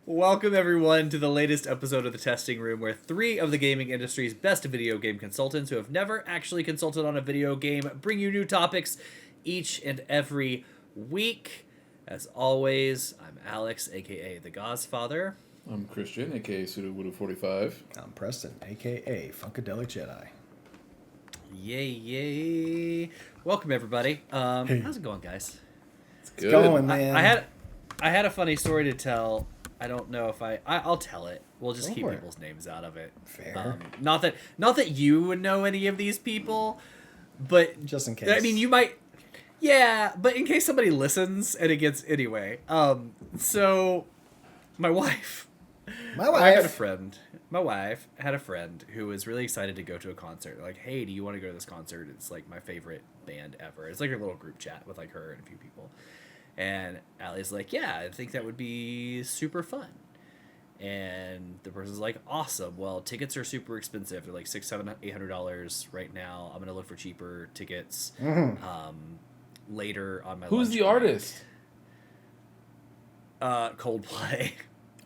Welcome everyone to the latest episode of the Testing Room, where three of the gaming industry's best video game consultants who have never actually consulted on a video game bring you new topics each and every week. As always, I'm Alex, aka the Godfather. I'm Christian, aka Sudowoodoo45. I'm Preston, a.k.a. Funkadelic Jedi. Yay. Welcome, everybody. How's it going, guys? It's good. Going, man. I had a funny story to tell. I don't know if I'll tell it. We'll just keep people's names out of it. Fair. Not that you would know any of these people, but just in case. I mean, you might. Yeah, but in case somebody listens and it gets anyway. So my wife. My wife had a friend who was really excited to go to a concert. Like, hey, do you want to go to this concert? It's like my favorite band ever. It's like a little group chat with like her and a few people. And Allie's like, yeah, I think that would be super fun. And the person's like, awesome. Well, tickets are super expensive. They're like $600, $700, $800 right now. I'm gonna look for cheaper tickets later on my. Who's the artist? Coldplay.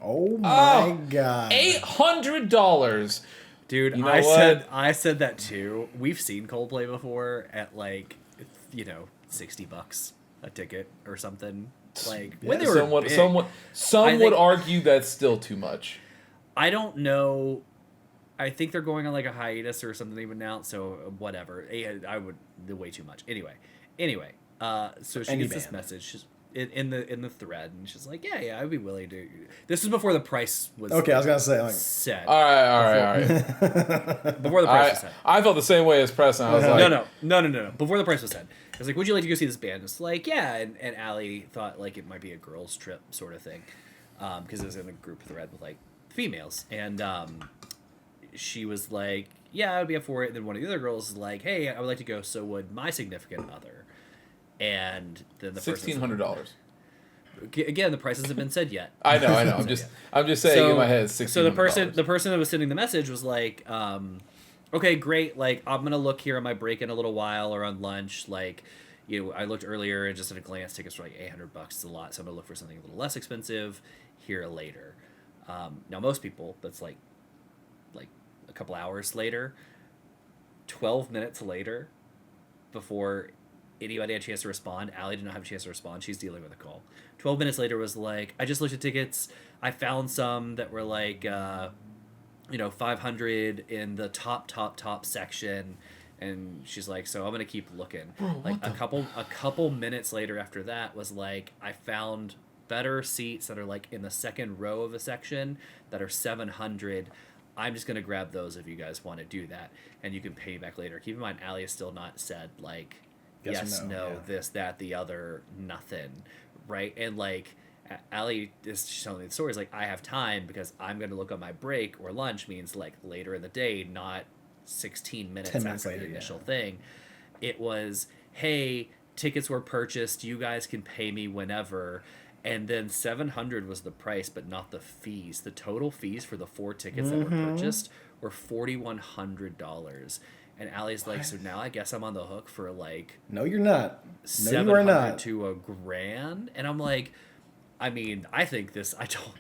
Oh my god! $800. Dude, you know I said that too. We've seen Coldplay before at like, $60 a ticket or something. Like when they were big, some would argue that's still too much. I don't know. I think they're going on like a hiatus or something even now. So whatever. I would way too much. Anyway. So she gets this message in the thread, and she's like, yeah, I'd be willing to. This is before the price was okay. I was gonna say like set. All right. Before the price was set. I felt the same way as Preston. I was like, no. Before the price was set, I was like, would you like to go see this band? It's like, yeah, and Allie thought like it might be a girls' trip sort of thing, because it was in a group thread with like females, and she was like, yeah, I would be up for it. And then one of the other girls is like, hey, I would like to go. So would my significant other. And then the $1,600. Again, the price hasn't been said yet. I know. I'm just saying in my head. So the person that was sending the message was like, okay, great. Like, I'm gonna look here on my break in a little while or on lunch. Like, I looked earlier and just at a glance, tickets were like $800. It's a lot, so I'm gonna look for something a little less expensive here later. Now, most people, that's like a couple hours later, 12 minutes later, before anybody had a chance to respond. Allie did not have a chance to respond. She's dealing with a call. 12 minutes later was like, I just looked at tickets. I found some that were like, $500 in the top section. And she's like, so I'm going to keep looking. Bro, like a couple minutes later after that was like, I found better seats that are like in the second row of a section that are $700. I'm just going to grab those if you guys want to do that. And you can pay me back later. Keep in mind, Allie has still not said like, yes, no, yeah. This, that, the other, nothing, right? And like, Allie is telling me the story. Is like, I have time because I'm going to look on my break, or lunch means like later in the day, not 16 minutes after later, the initial thing. It was, hey, tickets were purchased. You guys can pay me whenever. And then $700 was the price, but not the fees. The total fees for the 4 tickets that were purchased were $4,100. And Allie's like, so now I guess I'm on the hook for like... No, you're not. No, you are not. To $1,000. And I'm like, I mean, I think this... I told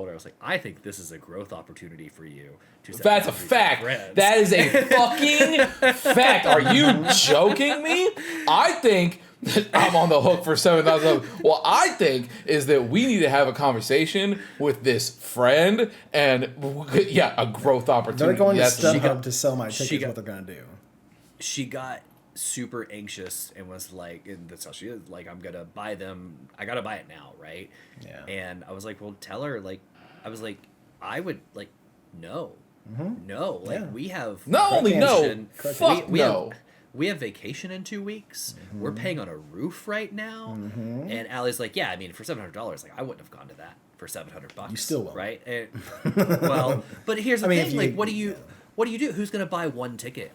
her, I was like, I think this is a growth opportunity for you. That's a fact. That is a fucking fact. Are you joking me? I think that I'm on the hook for $7,000. What I think is that we need to have a conversation with this friend and, a growth opportunity. They're going to StubHub to sell my tickets, what they're going to do. She got super anxious and was like, and that's how she is, like, I'm going to buy them. I got to buy it now, right? Yeah. And I was like, well, tell her, like, I was like, I would, like, no. We have... Not only no, fuck no. We have vacation in 2 weeks. We're paying on a roof right now. And Allie's like, yeah, I mean, for $700, like, I wouldn't have gone to that for $700. You still will. Right? And, well, but here's the thing. Like, what do you do? Who's going to buy one ticket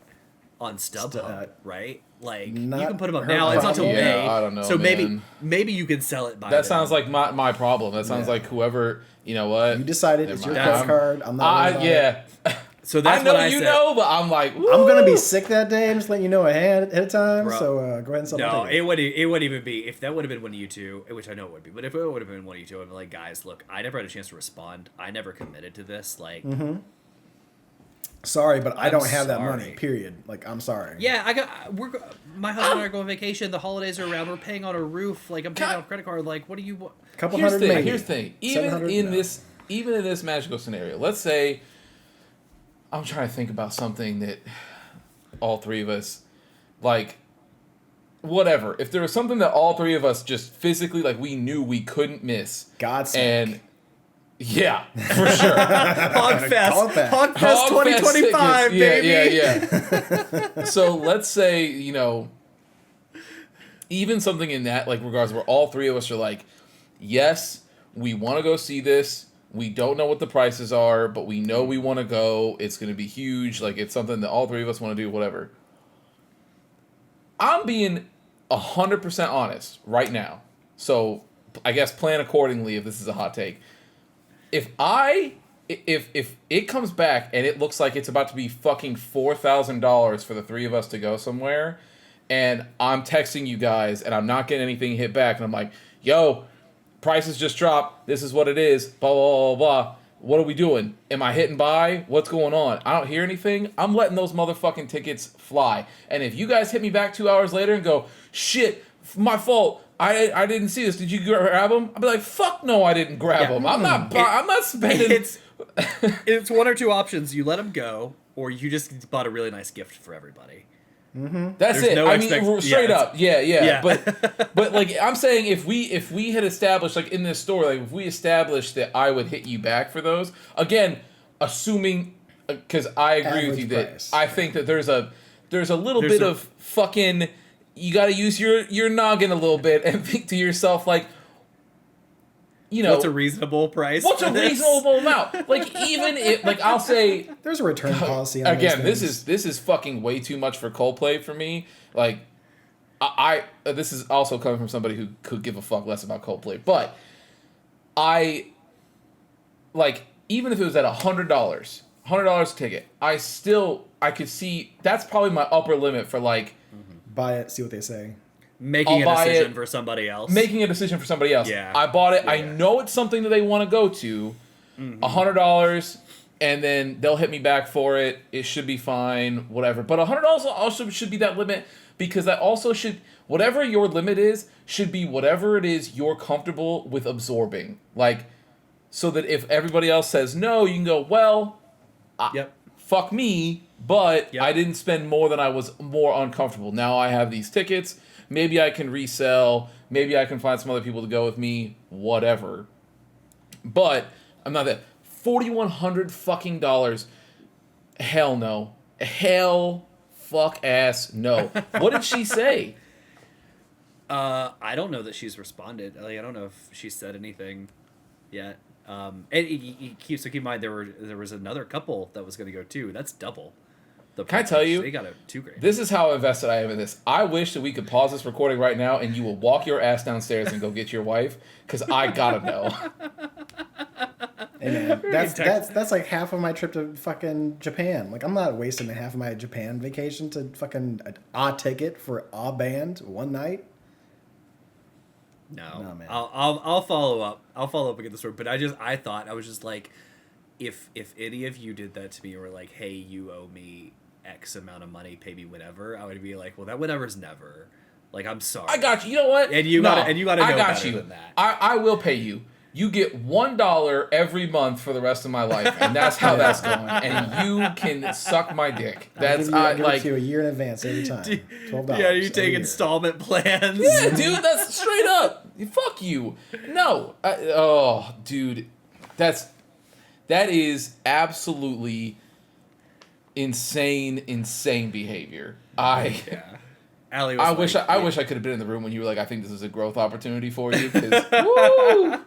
on StubHub, right? Like, you can put them up now. It's not until May. I don't know, so man. maybe you can sell it by That sounds like my problem. That sounds like whoever, you know what? You decided it's your credit card. I'm not worried about it. So that's I know what I you said. know, but I'm like, I'm gonna be sick that day. I'm just letting you know ahead of time. Bro. So go ahead and sell No, my ticket. it wouldn't even be if that would have been one of you two, which I know it would be. But if it would have been one of you two, I'd be like, guys, look, I never had a chance to respond. I never committed to this. Like, Sorry, but I I'm don't have that sorry. money. Period. Like, I'm sorry. yeah, my husband and I are going on vacation. The holidays are around. We're paying on a roof. Like, I'm paying on a credit card. Like, what do you want? Couple here's hundred the thing. maybe. Here's the thing. Even in this magical scenario, let's say I'm trying to think about something that all three of us like. Whatever. If there was something that all three of us just physically like we knew we couldn't miss, God's and sake. yeah, for sure. Hogfest. Hogfest. Hogfest 2025, baby. Yeah. So let's say, even something in that like regards where all three of us are like, yes, we want to go see this. We don't know what the prices are, but we know we want to go. It's going to be huge. Like, it's something that all three of us want to do, whatever. I'm being 100% honest right now. So I guess plan accordingly if this is a hot take. If it comes back and it looks like it's about to be fucking $4,000 for the three of us to go somewhere, and I'm texting you guys and I'm not getting anything hit back, and I'm like, yo, prices just dropped. This is what it is. Blah, blah, blah, blah. What are we doing? Am I hitting buy? What's going on? I don't hear anything. I'm letting those motherfucking tickets fly. And if you guys hit me back 2 hours later and go, shit, my fault. I didn't see this. Did you grab them? I'll be like, fuck no, I didn't grab them. I'm not spending. It's one or two options. You let them go, or you just bought a really nice gift for everybody. That's There's it. no I mean, straight up. Yeah. But like I'm saying, if we had established like in this story, like if we established that I would hit you back for those, again, assuming because I agree with you price. that I think that there's a little bit of fucking you got to use your noggin a little bit and think to yourself like, what's a reasonable price? What's a reasonable amount? Like even if like I'll say There's a return policy on again, those this is fucking way too much for Coldplay for me. Like, I this is also coming from somebody who could give a fuck less about Coldplay, but I like even if it was at $100 a ticket, I could see that's probably my upper limit for like Buy it, see what they say. Making a decision for somebody else. Making a decision for somebody else. Yeah. I bought it. Yeah. I know it's something that they want to go to. $100, and then they'll hit me back for it. It should be fine, whatever. But $100 also should be that limit because that also should, whatever your limit is, should be whatever it is you're comfortable with absorbing. Like, so that if everybody else says no, you can go, well, fuck me, but I didn't spend more than I was more uncomfortable. Now I have these tickets. Maybe I can resell. Maybe I can find some other people to go with me. Whatever. But I'm not that. $4,100 fucking dollars. Hell no. Hell fuck ass no. What did she say? I don't know that she's responded. Like, I don't know if she said anything yet. And keep in mind there was another couple that was going to go too. That's double. Can I tell you? They got a $2,000. This is how invested I am in this. I wish that we could pause this recording right now and you will walk your ass downstairs and go get your wife because I gotta know. Hey man, that's like half of my trip to fucking Japan. Like I'm not wasting half of my Japan vacation to fucking a ticket for a band one night. No, man. I'll follow up. I'll follow up and get the story. But I was just like, if any of you did that to me or were like, hey, you owe me X amount of money, pay me whenever, I would be like, well, that whenever's never. Like, I'm sorry. I got you. You know what? And you gotta know better than that. I will pay you. You get $1 every month for the rest of my life, and that's how that's going. And you can suck my dick. That's I'll give it to you a year in advance every time. $12. Yeah, you take installment plans. Yeah, dude, that's straight up. Fuck you. No. Dude, that is absolutely insane behavior. Yeah. Allie was I wish I could have been in the room when you were like, I think this is a growth opportunity for you. Woo!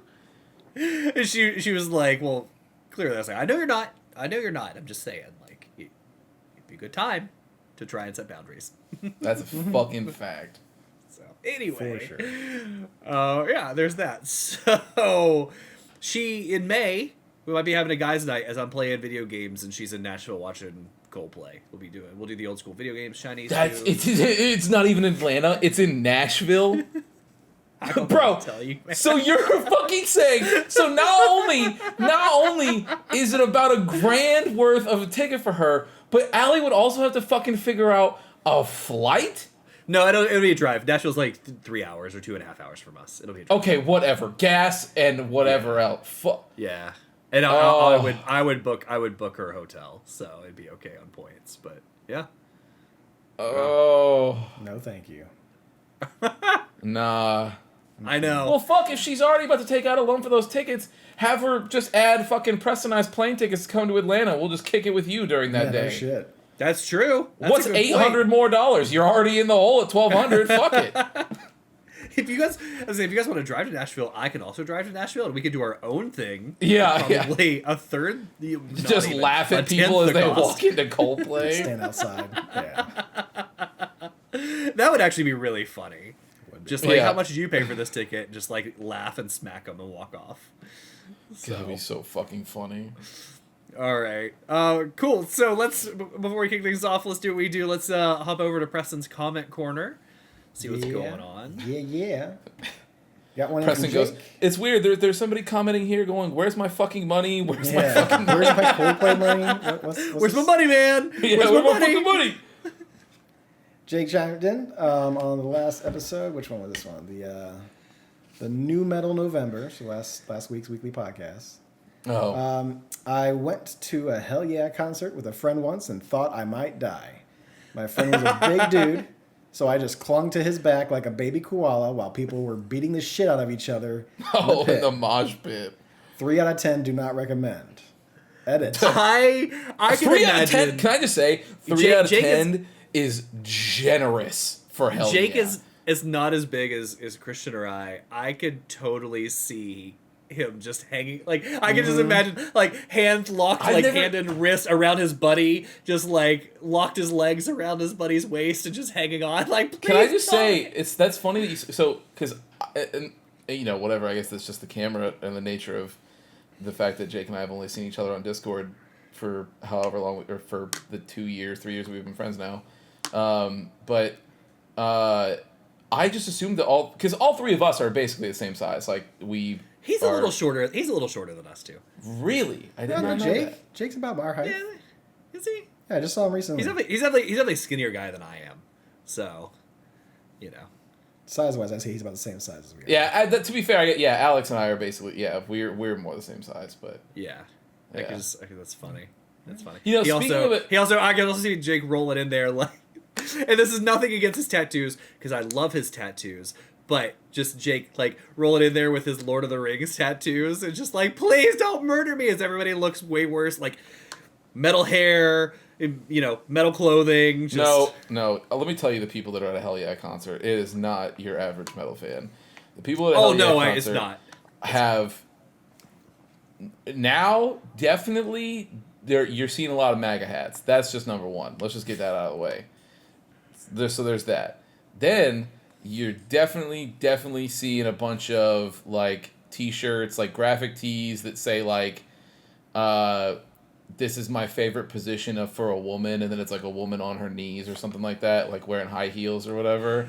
And she was like, well, clearly I was like, I know you're not. I'm just saying, like, it'd be a good time to try and set boundaries. That's a fucking fact. So anyway, For sure. yeah, there's that. So in May, We might be having a guys' night as I'm playing video games and she's in Nashville watching Coldplay. We'll do the old school video games, Chinese food. It's not even Atlanta. It's in Nashville. Bro, tell you, so you're fucking saying, so not only is it about $1,000 worth of a ticket for her, but Allie would also have to fucking figure out a flight? No, it'll be a drive. Nashville's like 3 hours or 2.5 hours from us. It'll be a drive. Okay, whatever. Gas and whatever else. Yeah. And I would book her hotel, so it'd be okay on points, but yeah. Oh. No, thank you. Nah. I know. Well, fuck, if she's already about to take out a loan for those tickets, have her just add fucking Prestonized plane tickets to come to Atlanta. We'll just kick it with you during that day. No shit. That's true. That's What's $800 more? You're already in the hole at $1,200. Fuck it. If you guys want to drive to Nashville, I can also drive to Nashville, and we could do our own thing. Yeah, probably a third. Just laugh at people as they walk into Coldplay. Stand outside. Yeah. That would actually be really funny. Just like, how much did you pay for this ticket? Just like laugh and smack them and walk off. That'd be so fucking funny. All right. Cool. So before we kick things off, let's do what we do. Let's hop over to Preston's comment corner. See what's going on. Yeah. Got one. Preston goes, it's weird. There's somebody commenting here going, where's my fucking money? Where's my fucking money? Where's my Coldplay money? Where's my money, man? Yeah, where's my fucking money? Jake chimed in on the last episode. Which one was this one? The New Metal November, so last week's weekly podcast. Oh. I went to a Hell Yeah concert with a friend once and thought I might die. My friend was a big dude, so I just clung to his back like a baby koala while people were beating the shit out of each other. In the mosh pit. 3 out of 10 do not recommend. Edit. I can 3 imagine. out of 10. Can I just say 3 out of 10 is generous for Hell Jake Yeah. is not as big as Christian or I. I could totally see him just hanging, like I can just imagine, like hand locked, hand and wrist around his buddy, just like locked his legs around his buddy's waist and just hanging on. Like, can I just say that's funny that you because whatever. I guess that's just the camera and the nature of the fact that Jake and I have only seen each other on Discord for however long, or for the 3 years we've been friends now. But I just assumed that because all three of us are basically the same size. Like He's a little shorter. He's a little shorter than us too. Really? I didn't know Jake. that. Jake's about our height. Yeah, is he? Yeah, I just saw him recently. He's definitely a skinnier guy than I am. So, size-wise, I say he's about the same size as we are. Yeah. To be fair, Alex and I are basically we're more the same size, but yeah. I think that's funny. That's funny. Speaking of it, I can also see Jake rolling in there like, and this is nothing against his tattoos because I love his tattoos, but just Jake like rolling in there with his Lord of the Rings tattoos and just like, please don't murder me, as everybody looks way worse, like metal hair, metal clothing. No. Let me tell you, the people that are at a Hell Yeah concert, it is not your average metal fan. The people at a Hell Yeah concert it's not. Have now definitely you're seeing a lot of MAGA hats. That's just number one. Let's just get that out of the way. There's that. Then you're definitely seeing a bunch of like t-shirts, like graphic tees that say like this is my favorite position for a woman, and then it's like a woman on her knees or something like that, like wearing high heels or whatever.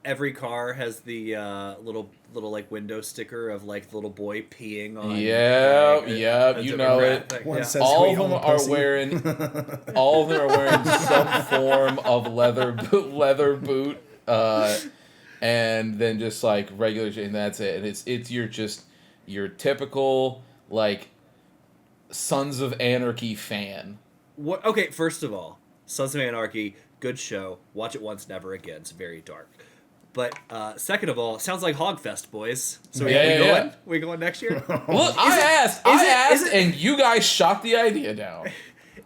Every car has the little like window sticker of like the little boy peeing on. Yeah, you know it. All of them are wearing some form of leather boot, and then just like regular, and that's it. And it's your typical like Sons of Anarchy fan. What? Okay, first of all, Sons of Anarchy, good show. Watch it once, never again. It's very dark. But second of all, sounds like Hogfest, boys. So we going next year? Look, I asked, and you guys shot the idea down.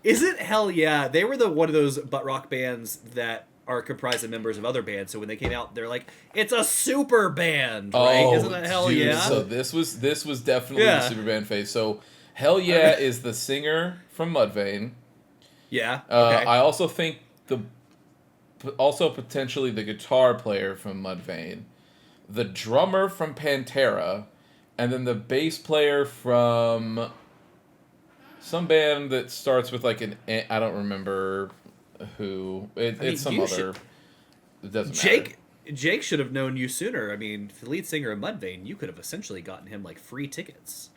Is it Hell Yeah? They were one of those butt rock bands that are comprised of members of other bands. So when they came out, they're like, it's a super band, right? Oh, isn't that Hell Yeah? So this was definitely the super band phase. So Hell Yeah is the singer from Mudvayne. Yeah. Okay. I also think also potentially the guitar player from Mudvayne, the drummer from Pantera, and then the bass player from some band that starts with like I don't remember who. It's some other. It doesn't matter. Jake should have known you sooner. I mean, the lead singer of Mudvayne, you could have essentially gotten him like free tickets.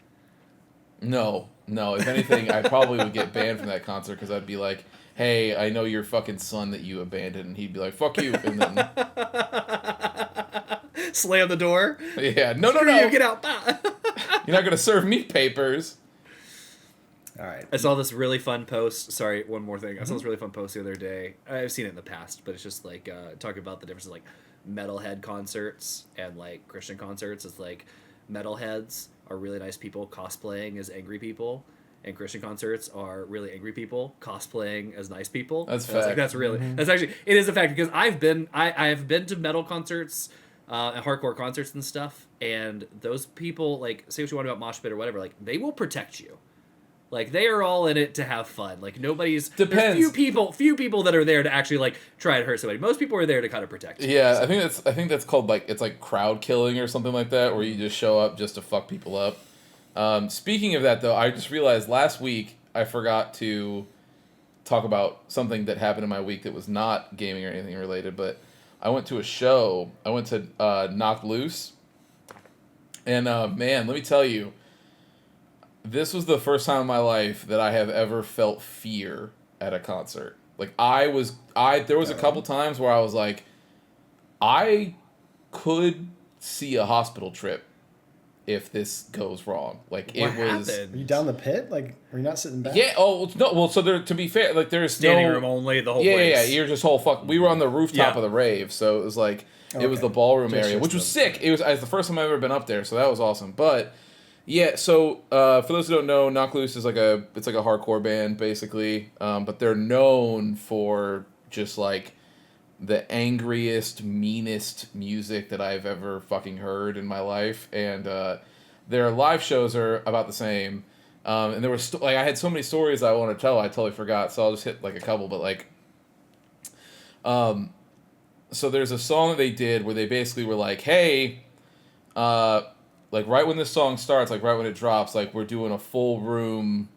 No. If anything, I probably would get banned from that concert because I'd be like, "Hey, I know your fucking son that you abandoned," and he'd be like, "Fuck you," and then slam the door. Yeah, no, you get out. You're not gonna serve me papers. All right. I saw this really fun post. Sorry, one more thing. I saw this really fun post the other day. I've seen it in the past, but it's just like talking about the difference of like metalhead concerts and like Christian concerts. It's like metalheads are really nice people cosplaying as angry people, and Christian concerts are really angry people cosplaying as nice people. That's fact. Like, that's really that's actually it is a fact because I have been to metal concerts. And hardcore concerts and stuff, and those people, like, say what you want about mosh pit or whatever, like, they will protect you. Like, they are all in it to have fun. Like, nobody's... Depends. There's few people that are there to actually, like, try to hurt somebody. Most people are there to kind of protect you. Yeah, so. I think that's called, like, it's like crowd killing or something like that, where you just show up just to fuck people up. Speaking of that, though, I just realized last week I forgot to talk about something that happened in my week that was not gaming or anything related, but... I went to a show. I went to Knocked Loose. And, man, let me tell you, this was the first time in my life that I have ever felt fear at a concert. Like, there was a couple times where I was like, I could see a hospital trip if this goes wrong. Like, what happened? Are you down the pit? Like, are you not sitting back? Yeah. Oh no. Well, so there. To be fair, like there's standing room only. The whole place. Yeah. You're just whole fuck. We were on the rooftop of the rave, so it was like it was the ballroom area, which was sick. It was the first time I've ever been up there, so that was awesome. But yeah, so for those who don't know, Knocked Loose is like a hardcore band basically, but they're known for just like the angriest, meanest music that I've ever fucking heard in my life, and their live shows are about the same. And there was I had so many stories I want to tell, I totally forgot, so I'll just hit like a couple. But like, so there's a song that they did where they basically were like, hey, like right when this song starts, like right when it drops, like we're doing a full room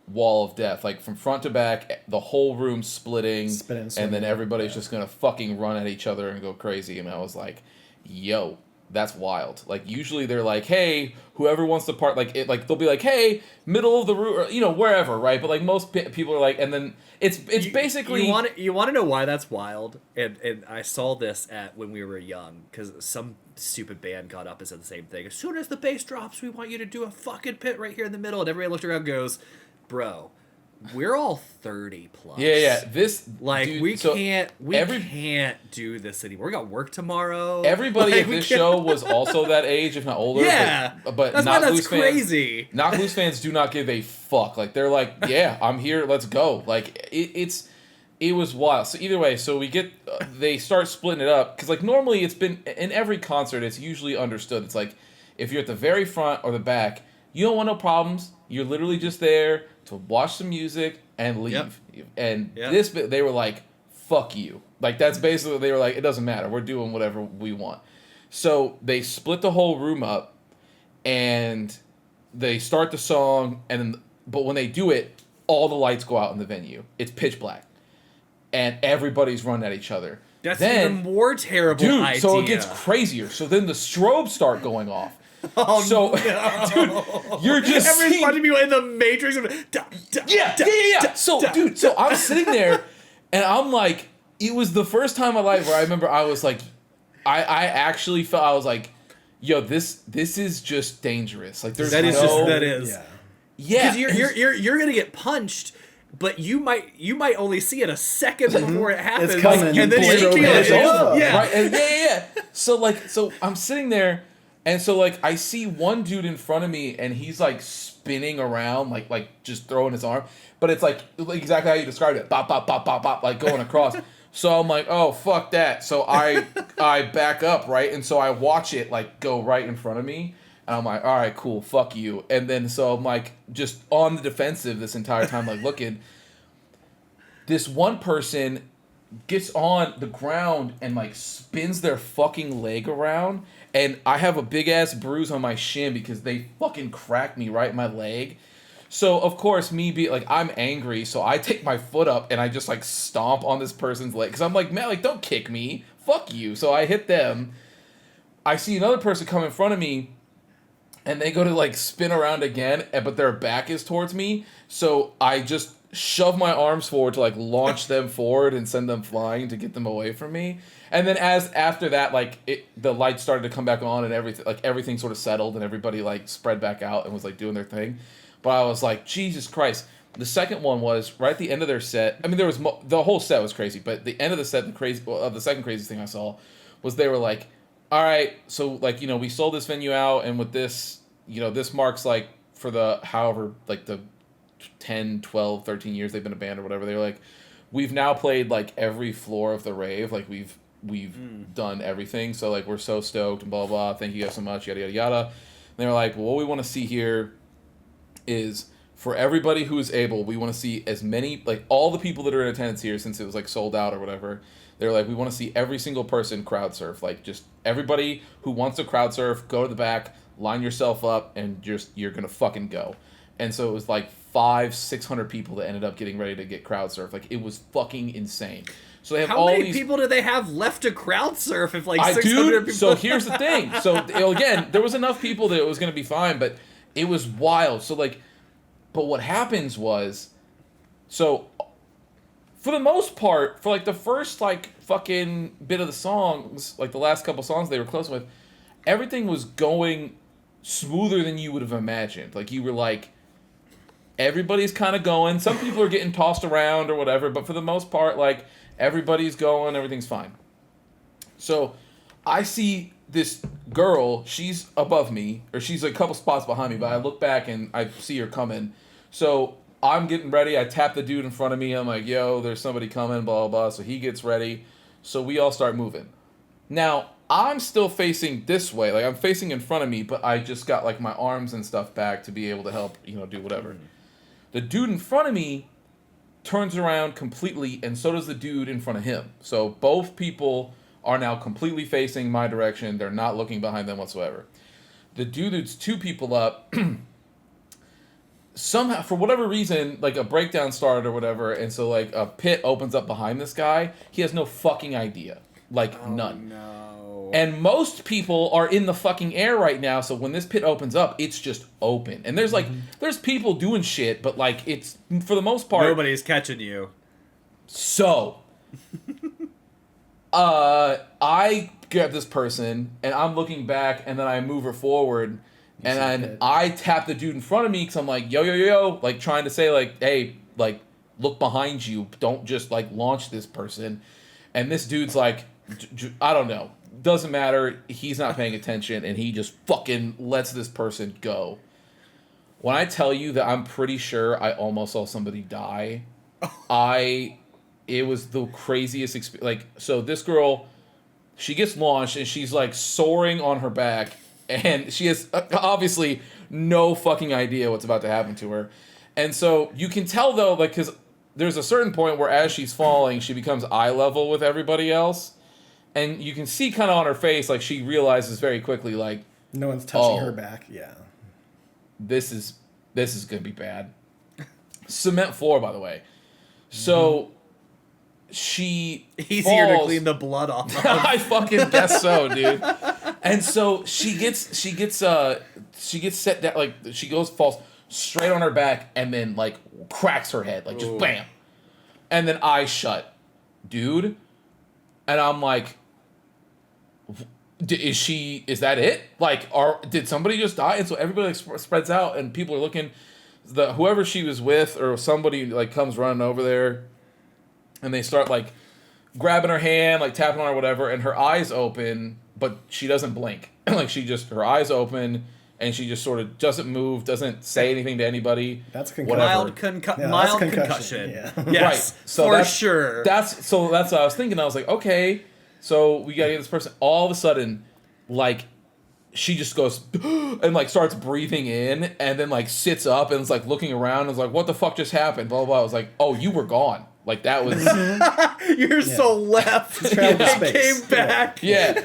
wall of death, like from front to back, the whole room splitting, and then everybody's just gonna fucking run at each other and go crazy. And I was like, yo, that's wild. Like usually they're like, hey, whoever wants to part, like it, like they'll be like, hey, middle of the room, or, you know, wherever, right? But like most people are like, and then it's basically you want to know why that's wild, and I saw this at when we were young because some stupid band got up and said the same thing. As soon as the bass drops, we want you to do a fucking pit right here in the middle, and everybody looked around and goes, bro, we're all 30 plus. Yeah. This like dude, we can't do this anymore. We got work tomorrow. Everybody like, at this show was also that age, if not older. Yeah, but that's why that's crazy. Knocked Loose fans do not give a fuck. Like they're like, yeah, I'm here. Let's go. Like it was wild. So either way, so we get they start splitting it up because like normally it's been in every concert. It's usually understood. It's like if you're at the very front or the back, you don't want no problems. You're literally just there to watch some music and leave. Yep. And this bit, they were like, fuck you. Like, that's basically what they were like, it doesn't matter. We're doing whatever we want. So they split the whole room up and they start the song. But when they do it, all the lights go out in the venue. It's pitch black. And everybody's running at each other. That's even more terrible idea. So it gets crazier. So then the strobes start going off. Oh, so, no. Dude, you're just everybody's watching people in the Matrix. Yeah. So, dude, so I'm sitting there, and I'm like, it was the first time in my life where I remember I was like, I actually felt, I was like, yo, this is just dangerous. Like, there's that is. Yeah. Because you're gonna get punched. But you might only see it a second before it happens, it's coming, and then you feel it's over. Yeah, right? And So I'm sitting there. And so, like, I see one dude in front of me, and he's, like, spinning around, like just throwing his arm. But it's, like exactly how you described it. Bop, bop, bop, bop, bop, like, going across. So I'm like, oh, fuck that. So I back up, right? And so I watch it, like, go right in front of me. And I'm like, all right, cool, fuck you. And then so I'm, like, just on the defensive this entire time, like, looking. This one person gets on the ground and like spins their fucking leg around, and I have a big ass bruise on my shin because they fucking cracked me right in my leg. So of course I'm angry, so I take my foot up and I just like stomp on this person's leg because I'm like, man, like don't kick me, fuck you. So I hit them. I see another person come in front of me, and they go to like spin around again, but their back is towards me. So I just shove my arms forward to like launch them forward and send them flying to get them away from me. And then after that, like the lights started to come back on and everything sort of settled and everybody like spread back out and was like doing their thing. But I was like, Jesus Christ. The second one was right at the end of their set. I mean, there was the whole set was crazy, but the end of the set, the second craziest thing I saw was they were like, all right, so like, we sold this venue out, and with this, this marks like for the however like the 10, 12, 13 years they've been a band or whatever. They were like, we've now played like every floor of the rave, like we've done everything, so like we're so stoked and blah blah, thank you guys so much, yada yada yada. And they were like, well, what we want to see here is for everybody who is able, we want to see as many, like all the people that are in attendance here, since it was like sold out or whatever. They're like, we want to see every single person crowd surf. Like just everybody who wants to crowd surf, go to the back, line yourself up, and you're gonna fucking go. And so it was like 500-600 people that ended up getting ready to get crowd surf. Like it was fucking insane. So they have How many people do they have left to crowd surf if like 600 people? So here's the thing. So again, there was enough people that it was gonna be fine, but it was wild. So like, but what happens was, so for the most part, for like the first like fucking bit of the songs, like the last couple songs they were close with, everything was going smoother than you would have imagined. Like you were like, everybody's kind of going. Some people are getting tossed around or whatever, but for the most part, like everybody's going, everything's fine. So I see this girl, she's above me, or she's like a couple spots behind me, but I look back and I see her coming. So I'm getting ready. I tap the dude in front of me. I'm like, yo, there's somebody coming, blah, blah, blah. So he gets ready. So we all start moving. Now, I'm still facing this way. Like, I'm facing in front of me, but I just got, like, my arms and stuff back to be able to help, do whatever. The dude in front of me turns around completely, and so does the dude in front of him. So both people are now completely facing my direction. They're not looking behind them whatsoever. The dude that's 2 people up... somehow, for whatever reason, like a breakdown started or whatever, and so like a pit opens up behind this guy. He has no fucking idea. Like, none. No. And most people are in the fucking air right now, so when this pit opens up, it's just open. And there's like, there's people doing shit, but like, it's, for the most part... Nobody's catching you. So, I grab this person, and I'm looking back, and then I move her forward, and then I tap the dude in front of me because I'm like, yo, yo, yo, yo, like trying to say like, hey, like look behind you. Don't just like launch this person. And this dude's like, I don't know. Doesn't matter. He's not paying attention and he just fucking lets this person go. When I tell you that I'm pretty sure I almost saw somebody die, it was the craziest experience. Like, so this girl, she gets launched and she's like soaring on her back. And she has obviously no fucking idea what's about to happen to her. And so you can tell, though, like, because there's a certain point where as she's falling, she becomes eye level with everybody else. And you can see kind of on her face, like, she realizes very quickly, like... No one's touching her back, yeah. This is going to be bad. Cement floor, by the way. So... She easier falls. to clean the blood off of. I fucking guess so, dude. And so she gets set down, like falls straight on her back and then like cracks her head, like just bam. And then eyes shut. Dude. And I'm like, is that it? Like, did somebody just die? And so everybody like spreads out and people are looking. Whoever she was with or somebody like comes running over there. And they start, like, grabbing her hand, like, tapping on her, whatever, and her eyes open, but she doesn't blink. Like, her eyes open, and she just sort of doesn't move, doesn't say anything to anybody. That's concussion. Mild concussion. Yeah. Yes, right. So for sure. That's what I was thinking. I was like, okay, so we gotta get this person. All of a sudden, like, she just goes, and, like, starts breathing in, and then, like, sits up, and is, like, looking around, and is like, what the fuck just happened? Blah, blah, blah. I was like, oh, you were gone. Like that was You're so left. Travel to I space. came back. yeah.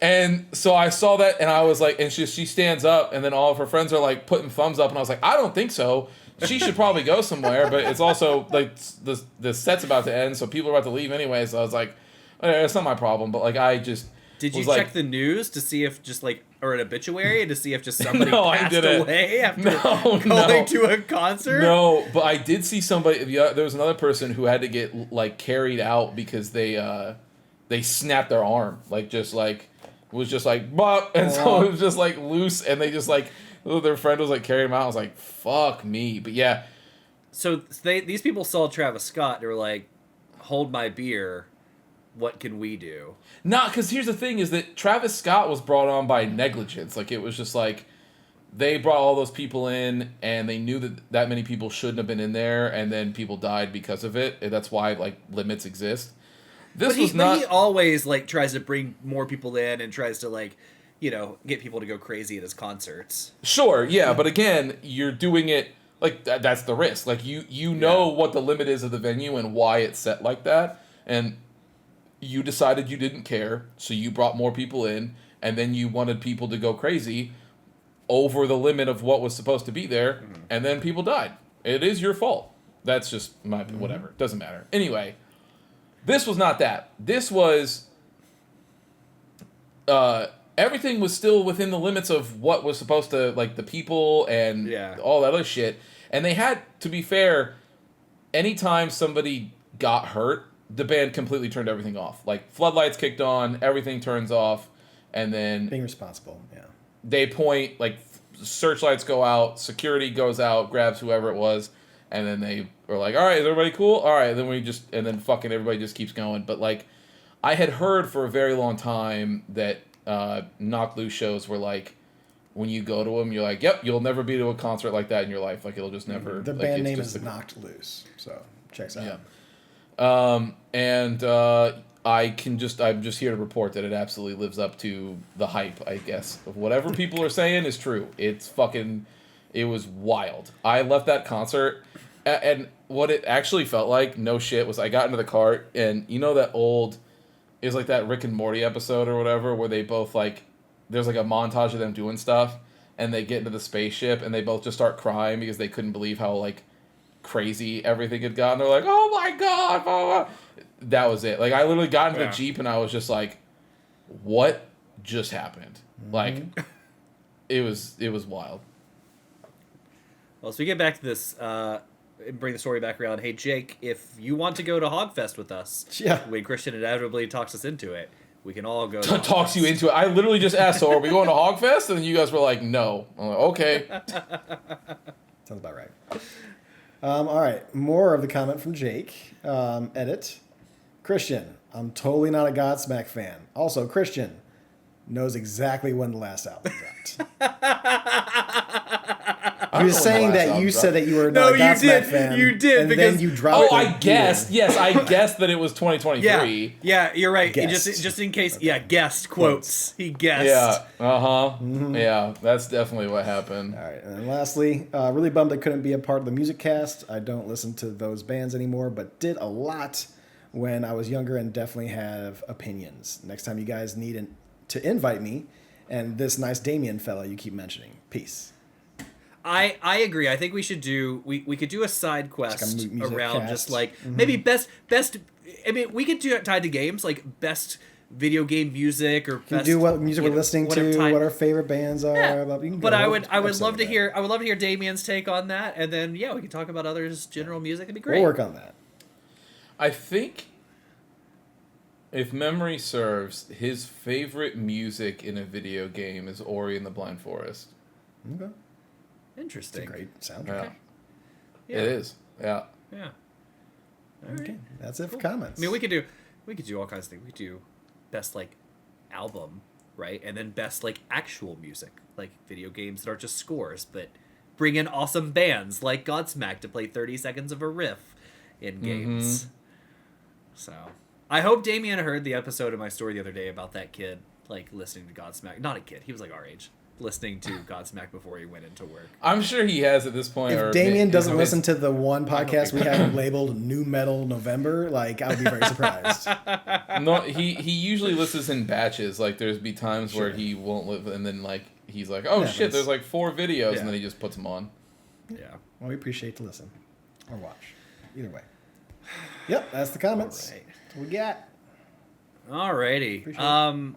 And so I saw that, and I was like, and she stands up, and then all of her friends are like putting thumbs up, and I was like, I don't think so. She should probably go somewhere, but it's also like the set's about to end, so people are about to leave anyway. So I was like, it's not my problem. But like I just Did you was check like, the news to see if just like, or an obituary to see if just somebody No, I passed didn't. away after No, going to a concert? No, but I did see somebody. There was another person who had to get like carried out because they snapped their arm, like just like was just like bop, and so it was just like loose, and they just like their friend was like carrying him out. I was like, fuck me, but yeah. So these people saw Travis Scott. They were like, "Hold my beer. What can we do?" Nah, because here's the thing: is that Travis Scott was brought on by negligence. Like it was just like they brought all those people in, and they knew that many people shouldn't have been in there, and then people died because of it. And that's why like limits exist. This was not. But he always like tries to bring more people in and tries to like, get people to go crazy at his concerts. Sure, yeah, but again, you're doing it like that's the risk. Like you know what the limit is of the venue and why it's set like that, and you decided you didn't care, so you brought more people in, and then you wanted people to go crazy over the limit of what was supposed to be there, and then people died. It is your fault. That's just my whatever. Doesn't matter. Anyway, this was not that. This was everything was still within the limits of what was supposed to, like, the people and all that other shit. And they had, to be fair, anytime somebody got hurt, the band completely turned everything off. Like, floodlights kicked on, everything turns off, and then... Being responsible, yeah. They point, like, searchlights go out, security goes out, grabs whoever it was, and then they are like, all right, is everybody cool? All right, and then fucking everybody just keeps going. But, like, I had heard for a very long time that Knocked Loose shows were like, when you go to them, you're like, yep, you'll never be to a concert like that in your life. Like, it'll just never... The like, band name is Knocked Loose, so checks out. Yeah. I'm just here to report that it absolutely lives up to the hype, I guess. Of whatever people are saying is true. It was wild. I left that concert, and what it actually felt like, no shit, was I got into the car, and you know that old... It was like that Rick and Morty episode or whatever where they both like, there's like a montage of them doing stuff and they get into the spaceship and they both just start crying because they couldn't believe how like crazy everything had gotten. They're like, oh my God. Blah, blah. That was it. Like I literally got into the Jeep and I was just like, what just happened? Mm-hmm. Like it was wild. Well, so we get back to this, bring the story back around. Hey, Jake, if you want to go to Hogfest with us, when Christian inevitably talks us into it, we can all go to Talks you into it. I literally just asked, so are we going to Hogfest? And then you guys were like, no. I'm like, okay. Sounds about right. All right. More of the comment from Jake. Edit. Christian, I'm totally not a Godsmack fan. Also, Christian knows exactly when the last album dropped. He was saying that you said that you were not a Godsmack fan. You did, and because then you dropped I guessed. Yes, I guessed that it was 2023. Yeah, you're right. Guessed. Just in case. Okay. Yeah, guessed quotes. He guessed. Yeah. Mm-hmm. Yeah, that's definitely what happened. All right, and then lastly, really bummed I couldn't be a part of the music cast. I don't listen to those bands anymore, but did a lot when I was younger and definitely have opinions. Next time you guys need to invite me and this nice Damien fella you keep mentioning. Peace. I agree. I think we should do we could do a side quest around cast. just like maybe best. I mean, we could do it tied to games like best video game music or best, do what music we're listening to, what our favorite bands are. Yeah. But I would love to hear Damien's take on that, and then we can talk about others' general music. It'd be great. We'll work on that. I think, if memory serves, his favorite music in a video game is Ori and the Blind Forest. Okay. Interesting. It's a great soundtrack. Yeah. It is. Yeah. Yeah. Okay. That's it for comments. I mean, we could do all kinds of things. We could do best like album, right? And then best like actual music, like video games that are just scores, but bring in awesome bands like Godsmack to play 30 seconds of a riff in games. Mm-hmm. So I hope Damien heard the episode of my story the other day about that kid like listening to Godsmack. Not a kid. He was like our age. listening to Godsmack before he went into work. I'm sure he has at this point. If Damien doesn't listen to the one podcast we have labeled New Metal November, like, I would be very surprised. No, he usually listens in batches. Like, there's be times where he won't live, and then, like, he's like, oh, shit, there's, like, 4 videos, and then he just puts them on. Yeah. Well, we appreciate to listen. Or watch. Either way. Yep, that's the comments. All right. That's what we got. Alrighty.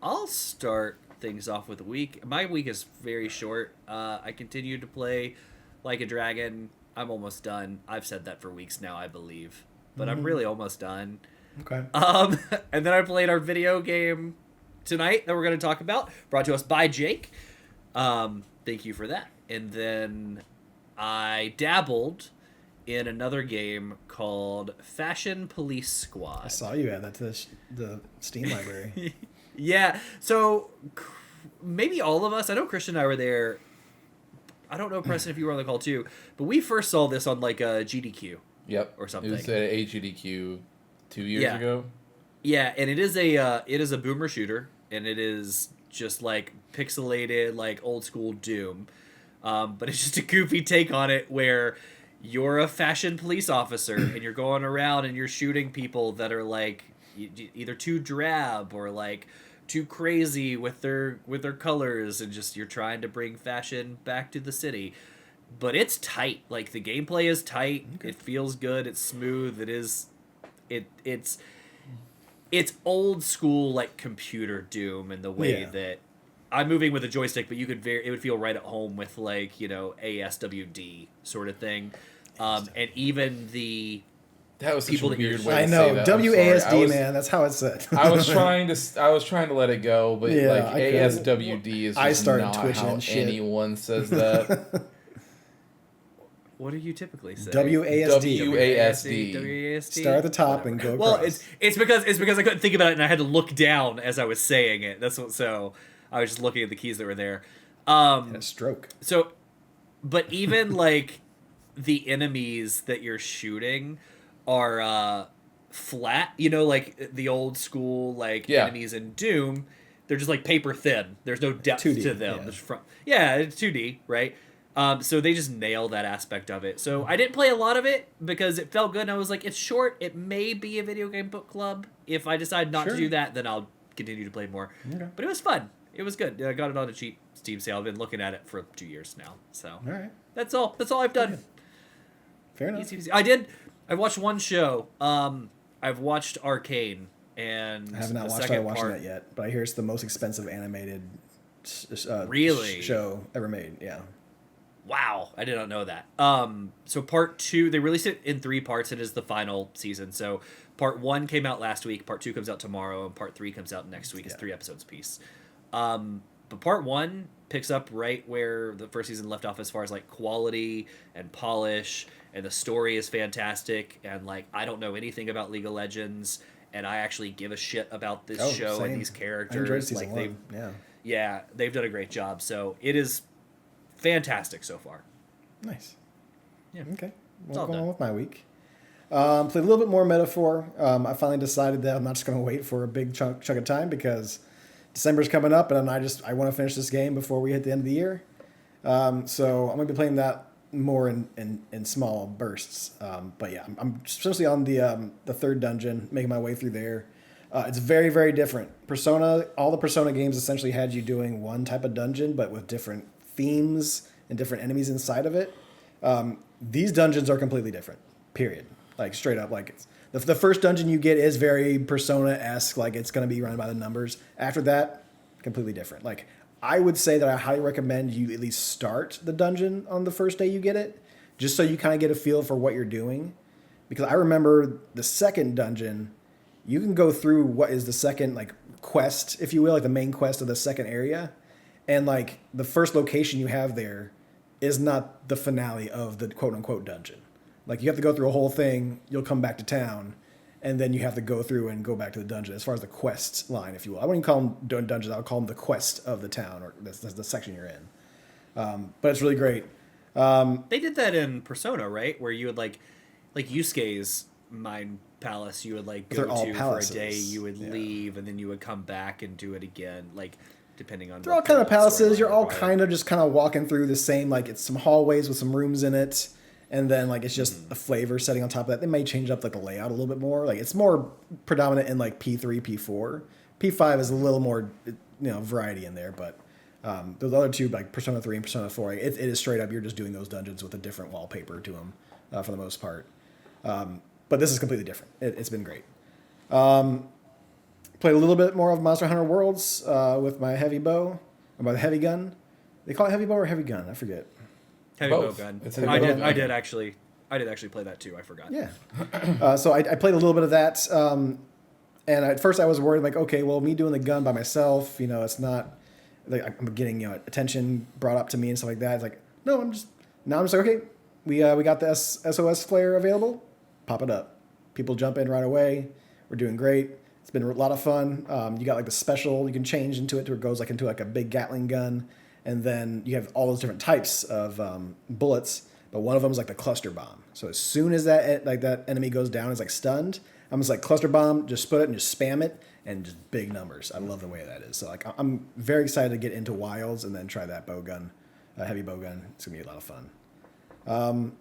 I'll start things off with a week. My week is very short. I continue to play Like a Dragon. I'm almost done. I've said that for weeks now, I believe. But I'm really almost done. Okay. And then I played our video game tonight that we're going to talk about, brought to us by Jake. Thank you for that. And then I dabbled in another game called Fashion Police Squad. I saw you add that to the Steam library. Yeah, so maybe all of us, I know Christian and I were there. I don't know, Preston, if you were on the call too, but we first saw this on like a GDQ. Yep. Or something. It was at AGDQ 2 years ago. Yeah, and it is a boomer shooter, and it is just like pixelated, like old school Doom. But it's just a goofy take on it where you're a fashion police officer and you're going around and you're shooting people that are like either too drab or like too crazy with their colors, and just you're trying to bring fashion back to the city. But it's tight. Like, the gameplay is tight. Okay. It feels good. It's smooth. It's old school, like, computer Doom in the way that I'm moving with a joystick, but it would feel right at home with, like, you know, ASWD sort of thing. And even the that was such people a weird way I to know say that. WASD, man. That's how it's said. I was trying to let it go, but like ASWD is just not how anyone says that. What do you typically say? WASD. WASD. Start at the top and go Well, across. it's because I couldn't think about it and I had to look down as I was saying it. So I was just looking at the keys that were there. And a stroke. So, but even like the enemies that you're shooting are flat, you know, like the old school enemies in Doom. They're just like paper thin. There's no depth 2D, to them. yeah. It's 2D, right? So they just nail that aspect of it. So I didn't play a lot of it because it felt good. And I was like, it's short. It may be a video game book club. If I decide not to do that, then I'll continue to play more. Okay. But it was fun. It was good. I got it on a cheap Steam sale. I've been looking at it for 2 years now. So all right. That's all I've done. Fair enough. Easy. I watched one show. I've watched Arcane, and I have not watched that yet, but I hear it's the most expensive animated show ever made. Yeah. Wow, I did not know that. So part 2, they released it in 3 parts. It is the final season. So part 1 came out last week. Part 2 comes out tomorrow, and part 3 comes out next week. It's 3 episodes apiece. But part 1 picks up right where the first season left off as far as like quality and polish, and the story is fantastic. And like, I don't know anything about League of Legends, and I actually give a shit about this show and these characters. I enjoyed season 1. They've done a great job. So it is fantastic so far. Nice. Yeah. Okay. Well, going on with my week. Played a little bit more Metaphor. I finally decided that I'm not just going to wait for a big chunk of time because December's coming up, and I want to finish this game before we hit the end of the year. So I'm going to be playing that more in small bursts. But yeah, I'm especially on the 3rd dungeon, making my way through there. It's very, very different. All the Persona games essentially had you doing one type of dungeon, but with different themes and different enemies inside of it. These dungeons are completely different, period. Like, straight up, like, the first dungeon you get is very Persona-esque, like, it's going to be run by the numbers. After that, completely different. Like, I would say that I highly recommend you at least start the dungeon on the first day you get it, just so you kind of get a feel for what you're doing. Because I remember the second dungeon, you can go through what is the second, like, quest, if you will, like the main quest of the second area. And, like, the first location you have there is not the finale of the quote-unquote dungeon. Like, you have to go through a whole thing, you'll come back to town, and then you have to go through and go back to the dungeon, as far as the quest line, if you will. I wouldn't call them dungeons, I would call them the quest of the town, or that's the section you're in. But it's really great. They did that in Persona, right? Where you would, like Yusuke's Mind Palace, you would, like, go to palaces. for a day, you would leave, and then you would come back and do it again. Like, depending on. They're all kind of palaces. You're all kind of just kind of walking through the same, like it's some hallways with some rooms in it, and then like it's just a flavor setting on top of that. They may change up like the layout a little bit more. Like it's more predominant in like P3, P4. P5 is a little more, variety in there, but those other two, like Persona 3 and Persona 4, it is straight up. You're just doing those dungeons with a different wallpaper to them for the most part. But this is completely different. It's been great. Played a little bit more of Monster Hunter Worlds with my heavy bow, or my heavy gun. They call it heavy bow or heavy gun? I forget. Heavy bow gun. I did actually play that too. I forgot. Yeah. So I played a little bit of that. And at first I was worried, like, okay, well, me doing the gun by myself, it's not like I'm getting attention brought up to me and stuff like that. It's like, no, I'm just like, okay, we got the SOS flare available. Pop it up. People jump in right away. We're doing great. It's been a lot of fun. You got like the special you can change into it to where it goes like into like a big Gatling gun, and then you have all those different types of bullets. But one of them is like the cluster bomb. So as soon as that enemy goes down, is like stunned. I'm just like cluster bomb, just put it and just spam it, and just big numbers. I love the way that is. So like I'm very excited to get into Wilds and then try that bow gun, heavy bow gun. It's gonna be a lot of fun.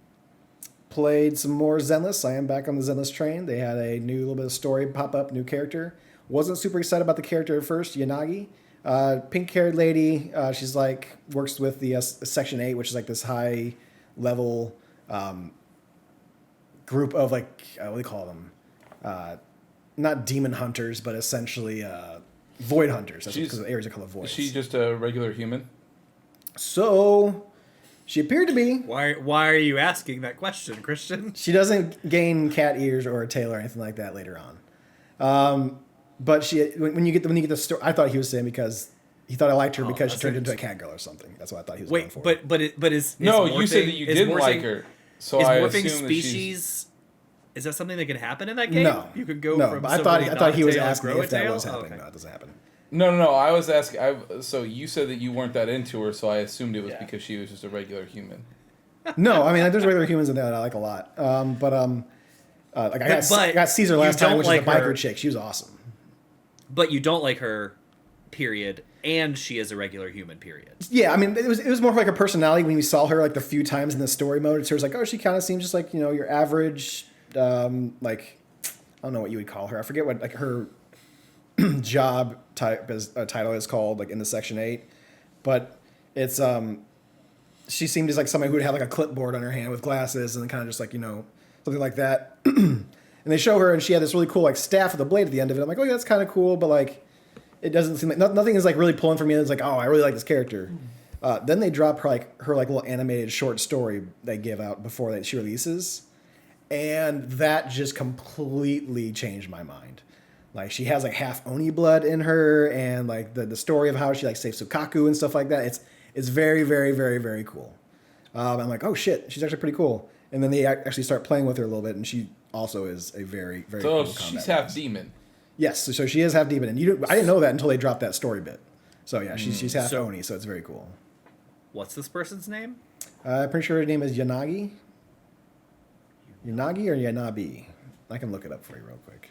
Played some more Zenless. I am back on the Zenless train. They had a new little bit of story pop up, new character. Wasn't super excited about the character at first, Yanagi. Pink-haired lady. She's like works with the Section 8, which is like this high level group of like what do you call them? Not demon hunters, but essentially void hunters. That's because the areas are called voids. Is she just a regular human? So she appeared to be. Why are you asking that question, Christian? She doesn't gain cat ears or a tail or anything like that later on. But when you get the story, I thought he was saying because he thought I liked her because she turned into a cat girl or something. That's what I thought he was going for. But is no? Morphing, you said that you didn't like her. So I morphing assume species. Is that something that can happen in that game? No, you could go from. I thought he was asking if that was happening. Okay. No, it doesn't happen. No. I was asking. So you said that you weren't that into her, so I assumed it was because she was just a regular human. No, I mean there's regular humans in there that I like a lot. I got Caesar last time, which is a biker chick. She was awesome. But you don't like her, period, and she is a regular human, period. Yeah, I mean it was more like her personality when we saw her like the few times in the story mode. It was like, oh, she kind of seems just like your average. Like I don't know what you would call her. I forget what like her job title is called like in the Section 8, but it's she seemed just like somebody who would have like a clipboard on her hand with glasses and kind of just like something like that. And they show her and she had this really cool like staff with a blade at the end of it. I'm like, oh yeah, that's kind of cool, but like it doesn't seem like nothing is like really pulling for me. It's like, oh, I really like this character. Then they drop her little animated short story they give out before she releases. And that just completely changed my mind. Like she has like half Oni blood in her, and like the story of how she like saves Sukaku and stuff like that. It's very, very, very, very cool. I'm like, oh shit, she's actually pretty cool. And then they actually start playing with her a little bit, and she also is a very, very cool combat. So she's half demon. Yes, so she is half demon, and I didn't know that until they dropped that story bit. So yeah, she's half Oni, so it's very cool. What's this person's name? I'm pretty sure her name is Yanagi. Yanagi or Yanabi? I can look it up for you real quick.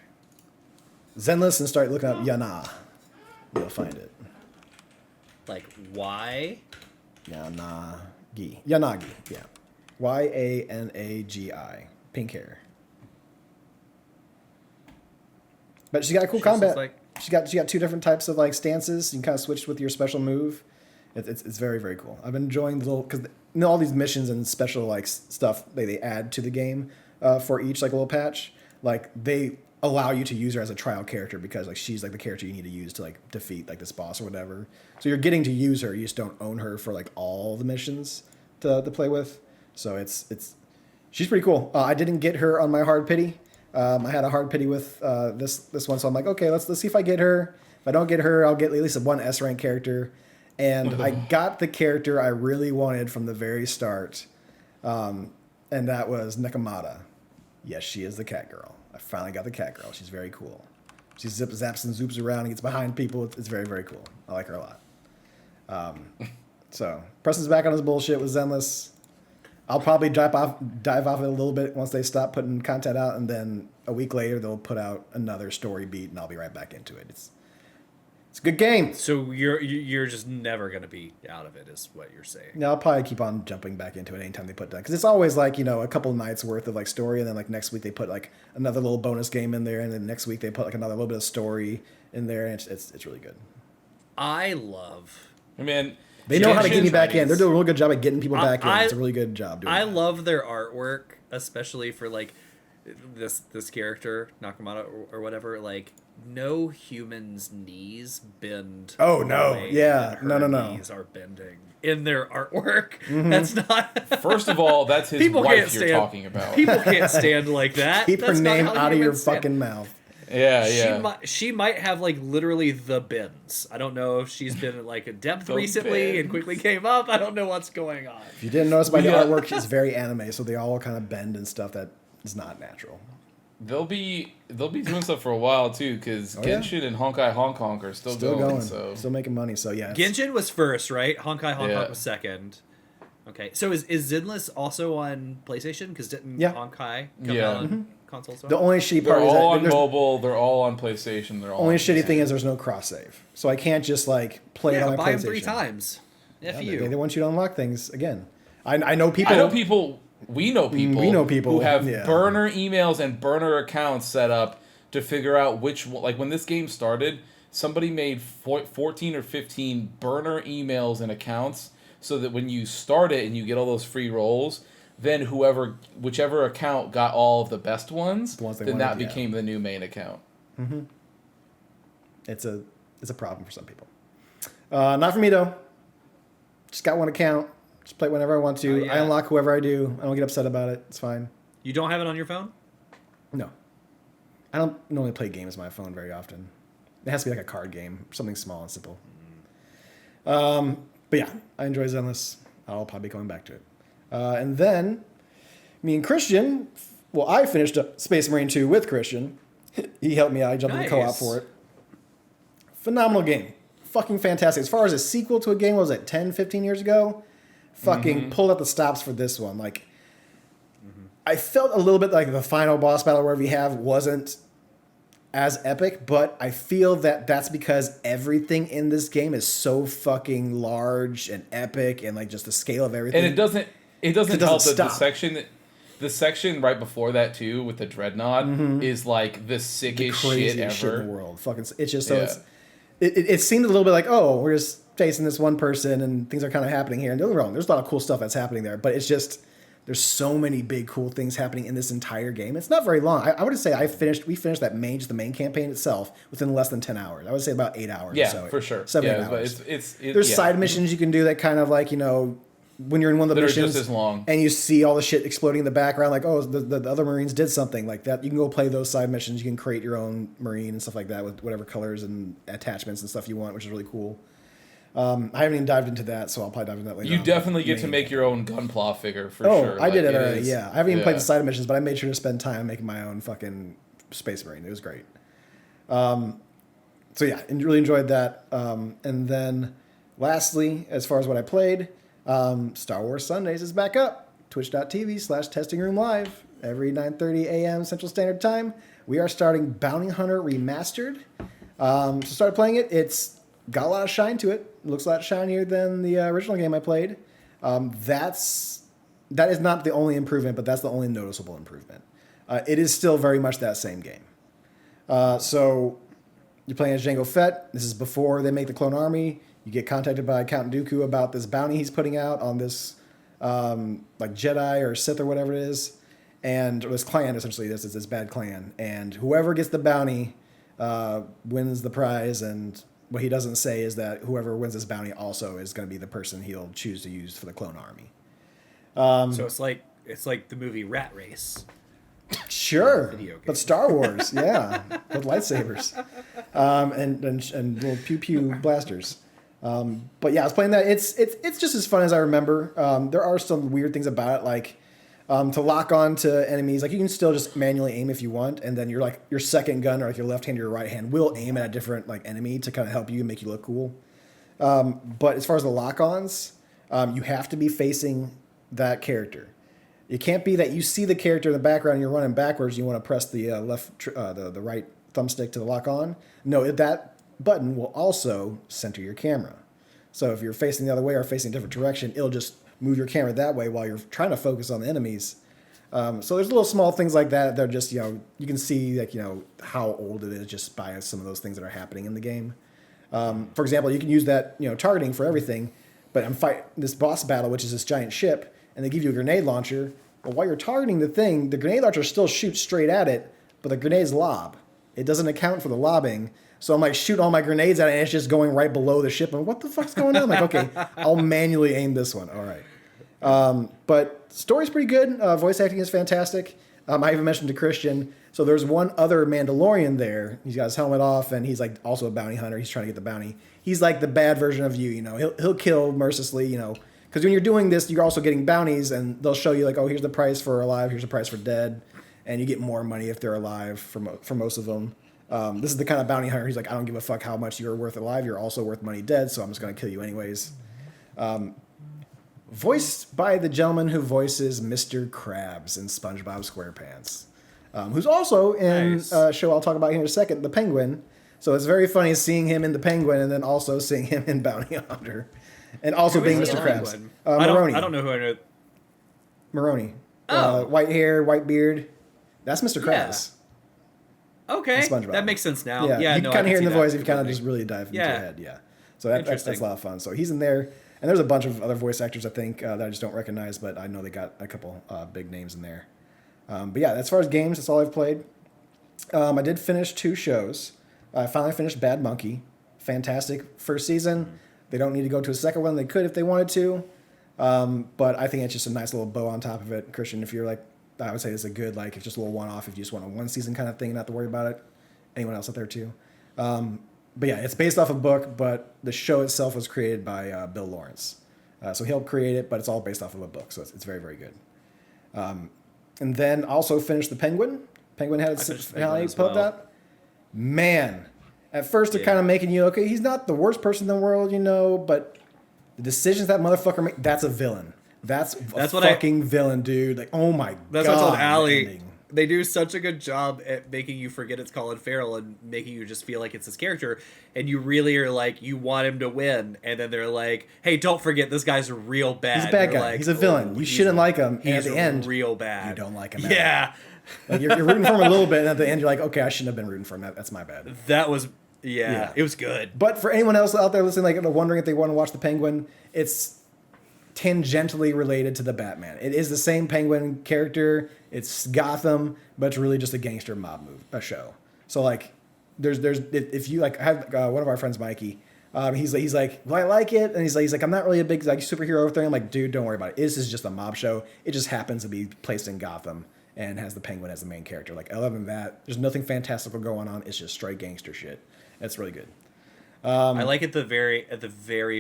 Zenless and start looking up Yana. You'll find it. Like Y? Yanagi. Yanagi, yeah. Yanagi. Pink hair. But she's got a cool combat. She got two different types of like stances. You can kind of switch with your special move. It's very, very cool. I've been enjoying the little because all these missions and special like stuff they add to the game for each like little patch. Like they allow you to use her as a trial character because like she's like the character you need to use to like defeat like this boss or whatever. So you're getting to use her. You just don't own her for like all the missions to play with. So she's pretty cool. I didn't get her on my hard pity. I had a hard pity with this one, so I'm like, okay, let's see if I get her. If I don't get her, I'll get at least a 1 S rank character. And I got the character I really wanted from the very start, and that was Nekomata. Yes, she is the cat girl. I finally got the cat girl. She's very cool. She zaps and zoops around and gets behind people. It's very, very cool. I like her a lot. So Preston's back on his bullshit with Zenless. I'll probably dive off it a little bit once they stop putting content out, and then a week later they'll put out another story beat, and I'll be right back into it. It's It's a good game. So you're just never gonna be out of it, is what you're saying. Yeah, I'll probably keep on jumping back into it anytime they put that, because it's always like, a couple nights worth of like story, and then like next week they put like another little bonus game in there, and then next week they put like another little bit of story in there, and it's really good. I love. They know how to get me back in. They're doing a really good job at getting people back in. It's a really good job doing that. love their artwork, especially for like this character Nakamoto or whatever. Like, no human's knees bend. Oh no! Yeah, no. Knees are bending in their artwork. That's not. First of all, that's his wife you're talking about. People can't stand like that. Keep her name out of your fucking mouth. Yeah. She might have like literally the bends. I don't know if she's been at like a depth recently and quickly came up. I don't know what's going on. If you didn't notice by the artwork, she's very anime, so they all kind of bend and stuff that is not natural. They'll be doing stuff for a while too, because Genshin and Honkai Hong Kong are still going. So still making money. So yeah, Genshin was first, right? Honkai Hong Kong was second. Okay, so is Zenless also on PlayStation? Because didn't Honkai come out on consoles? The only shitty they're part is all that on mobile. They're all on PlayStation. They're all only shitty thing is there's no cross save, so I can't just like play it on my buy PlayStation. them 3 times. They want you to unlock things again. I know people. We know people who have burner emails and burner accounts set up to figure out which one. Like when this game started, somebody made 14 or 15 burner emails and accounts so that when you start it and you get all those free rolls, then whichever account got all of the best ones, then that became the new main account. Mm-hmm. It's a problem for some people. Not for me though. Just got one account. Just play it whenever I want to. I unlock whoever I do. I don't get upset about it. It's fine. You don't have it on your phone? No. I don't normally play games on my phone very often. It has to be like a card game, something small and simple. But yeah, I enjoy Zenless. I'll probably be coming back to it. And then, me and Christian, I finished up Space Marine 2 with Christian. He helped me out. I jumped in the co-op for it. Phenomenal game. Fucking fantastic. As far as a sequel to a game, what was it, 10, 15 years ago? Fucking pulled up the stops for this one. Like, I felt a little bit like the final boss battle, wherever you have, wasn't as epic, but I feel that that's because everything in this game is so fucking large and epic, and like just the scale of everything. And it doesn't help that the section right before that too with the Dreadnought is like the sickest shit ever in the world. Fucking, it's just it seemed a little bit like, oh, we're just facing this one person and things are kind of happening here. And don't get me wrong, there's a lot of cool stuff that's happening there, but it's just there's so many big cool things happening in this entire game. It's not very long. I would say we finished the main campaign itself within less than 10 hours. I would say about 8 hours. Yeah, or so. for sure. 7 8 hours. There's side missions you can do that kind of like, when you're in one of the missions just as long. And you see all the shit exploding in the background, like, oh, the other Marines did something like that. You can go play those side missions. You can create your own Marine and stuff like that with whatever colors and attachments and stuff you want, which is really cool. I haven't even dived into that, so I'll probably dive into that later. You definitely get to make your own Gunpla figure for sure. I did it already, yeah. I haven't even played the side missions, but I made sure to spend time making my own fucking Space Marine. It was great. So yeah, really enjoyed that. And then lastly, as far as what I played, Star Wars Sundays is back up. Twitch.tv/testingroomlive every 9:30 a.m. Central Standard Time. We are starting Bounty Hunter Remastered. So started playing it. It's got a lot of shine to it. Looks a lot shinier than the original game I played. That is not the only improvement, but that's the only noticeable improvement. It is still very much that same game. So you're playing as Jango Fett. This is before they make the clone army. You get contacted by Count Dooku about this bounty he's putting out on this like Jedi or Sith or whatever it is, or this clan essentially. This is this bad clan, and whoever gets the bounty wins the prize. And what he doesn't say is that whoever wins this bounty also is going to be the person he'll choose to use for the clone army. So it's like the movie Rat Race. Sure, but Star Wars, yeah, with lightsabers and little pew pew blasters. But yeah, I was playing that. It's just as fun as I remember. There are some weird things about it, like to lock on to enemies. Like you can still just manually aim if you want, and then your second gun or like your left hand or your right hand will aim at a different like enemy to kind of help you and make you look cool. But as far as the lock-ons, you have to be facing that character. It can't be that you see the character in the background and you're running backwards. And you want to press the the right thumbstick to the lock on. No, button will also center your camera. So if you're facing the other way or facing a different direction, it'll just move your camera that way while you're trying to focus on the enemies. So there's little small things like that. They're just, you can see like, how old it is just by some of those things that are happening in the game. For example, you can use that, targeting for everything, but I'm fighting this boss battle, which is this giant ship, and they give you a grenade launcher. Well, while you're targeting the thing, the grenade launcher still shoots straight at it, but the grenades lob. It doesn't account for the lobbing. So I'm like shooting all my grenades at it, and it's just going right below the ship. And what the fuck's going on? I'm like, okay, I'll manually aim this one. All right. But story's pretty good. Voice acting is fantastic. I even mentioned to Christian. So there's one other Mandalorian there. He's got his helmet off, and he's like also a bounty hunter. He's trying to get the bounty. He's like the bad version of you. He'll kill mercilessly. Because when you're doing this, you're also getting bounties, and they'll show you like, oh, here's the price for alive, here's the price for dead, and you get more money if they're alive for most of them. This is the kind of bounty hunter. He's like, I don't give a fuck how much you're worth alive. You're also worth money dead, so I'm just going to kill you anyways. Voiced by the gentleman who voices Mr. Krabs in SpongeBob SquarePants, who's also in a show I'll talk about here in a second, The Penguin. So it's very funny seeing him in The Penguin and then also seeing him in Bounty Hunter. And also being Mr. Krabs. Maroney. I don't know who I know. Maroney. White hair, white beard. That's Mr. Krabs. Okay, that makes sense now. Yeah, you can kind of hear in the voice if you kind of just really dive into your head. Yeah, so that's a lot of fun. So he's in there, and there's a bunch of other voice actors I think that I just don't recognize, but I know they got a couple big names in there. But yeah, as far as games, that's all I've played. I did finish 2 shows. I finally finished Bad Monkey. Fantastic first season. They don't need to go to a second one. They could if they wanted to, but I think it's just a nice little bow on top of it. Christian, if you're like, I would say it's a good, like, it's just a little one-off if you just want a one-season kind of thing and not to worry about it. Anyone else out there, too? But yeah, it's based off a book, but the show itself was created by Bill Lawrence. So he helped create it, but it's all based off of a book, so it's very, very good. And then also finished The Penguin. Penguin had its finale put out. Man, at first they're kind of making you, okay, he's not the worst person in the world, but the decisions that motherfucker made, that's a villain. That's a fucking villain, dude. Like, oh my God. That's what I told Allie. They do such a good job at making you forget it's Colin Farrell and making you just feel like it's his character. And you really are like, you want him to win. And then they're like, hey, don't forget, this guy's real bad. He's a bad guy. Like, he's a villain. You shouldn't like him. And at the end, real bad. You don't like him. Yeah. Like you're rooting for him a little bit. And at the end, you're like, okay, I shouldn't have been rooting for him. That's my bad. That was... Yeah, it was good. But for anyone else out there listening, like wondering if they want to watch The Penguin, it's tangentially related to the Batman. It is the same Penguin character. It's Gotham, but it's really just a gangster mob show. So like, there's if you like, I have one of our friends, Mikey. He's like, well, I like it, and he's like, I'm not really a big like superhero thing. I'm like, dude, don't worry about it. This is just a mob show. It just happens to be placed in Gotham and has the Penguin as the main character. Like, other than that, there's nothing fantastical going on. It's just straight gangster shit. It's really good. I like at the very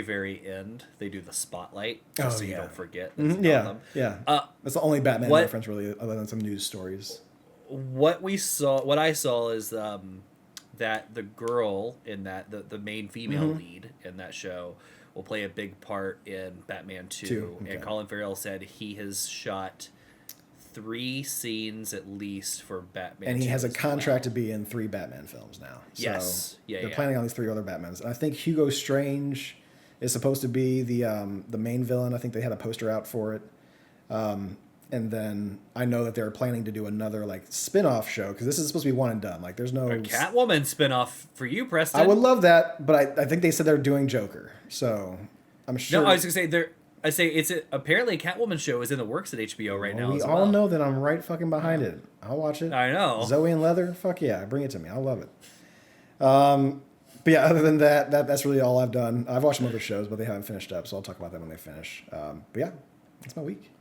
very end they do the spotlight so you don't forget. Yeah. That's the only Batman reference really, other than some news stories. What I saw is that the girl in that the main female lead in that show will play a big part in Batman 2. Okay. And Colin Farrell said he has shot 3 scenes at least for Batman. And he has a contract to be in 3 Batman films now. So yes. They're planning on these 3 other Batmans. And I think Hugo Strange is supposed to be the main villain. I think they had a poster out for it. And then I know that they're planning to do another like spin-off show, because this is supposed to be one and done. Like, there's no a Catwoman spin-off for you, Preston. I would love that, but I think they said they're doing Joker. So I'm sure. No, I was gonna say apparently a Catwoman show is in the works at HBO right now. We all know that I'm right fucking behind it. I'll watch it. I know. Zoe and Leather, fuck yeah, bring it to me. I'll love it. But yeah, other than that's really all I've done. I've watched some other shows, but they haven't finished up, so I'll talk about them when they finish. But yeah, that's my week.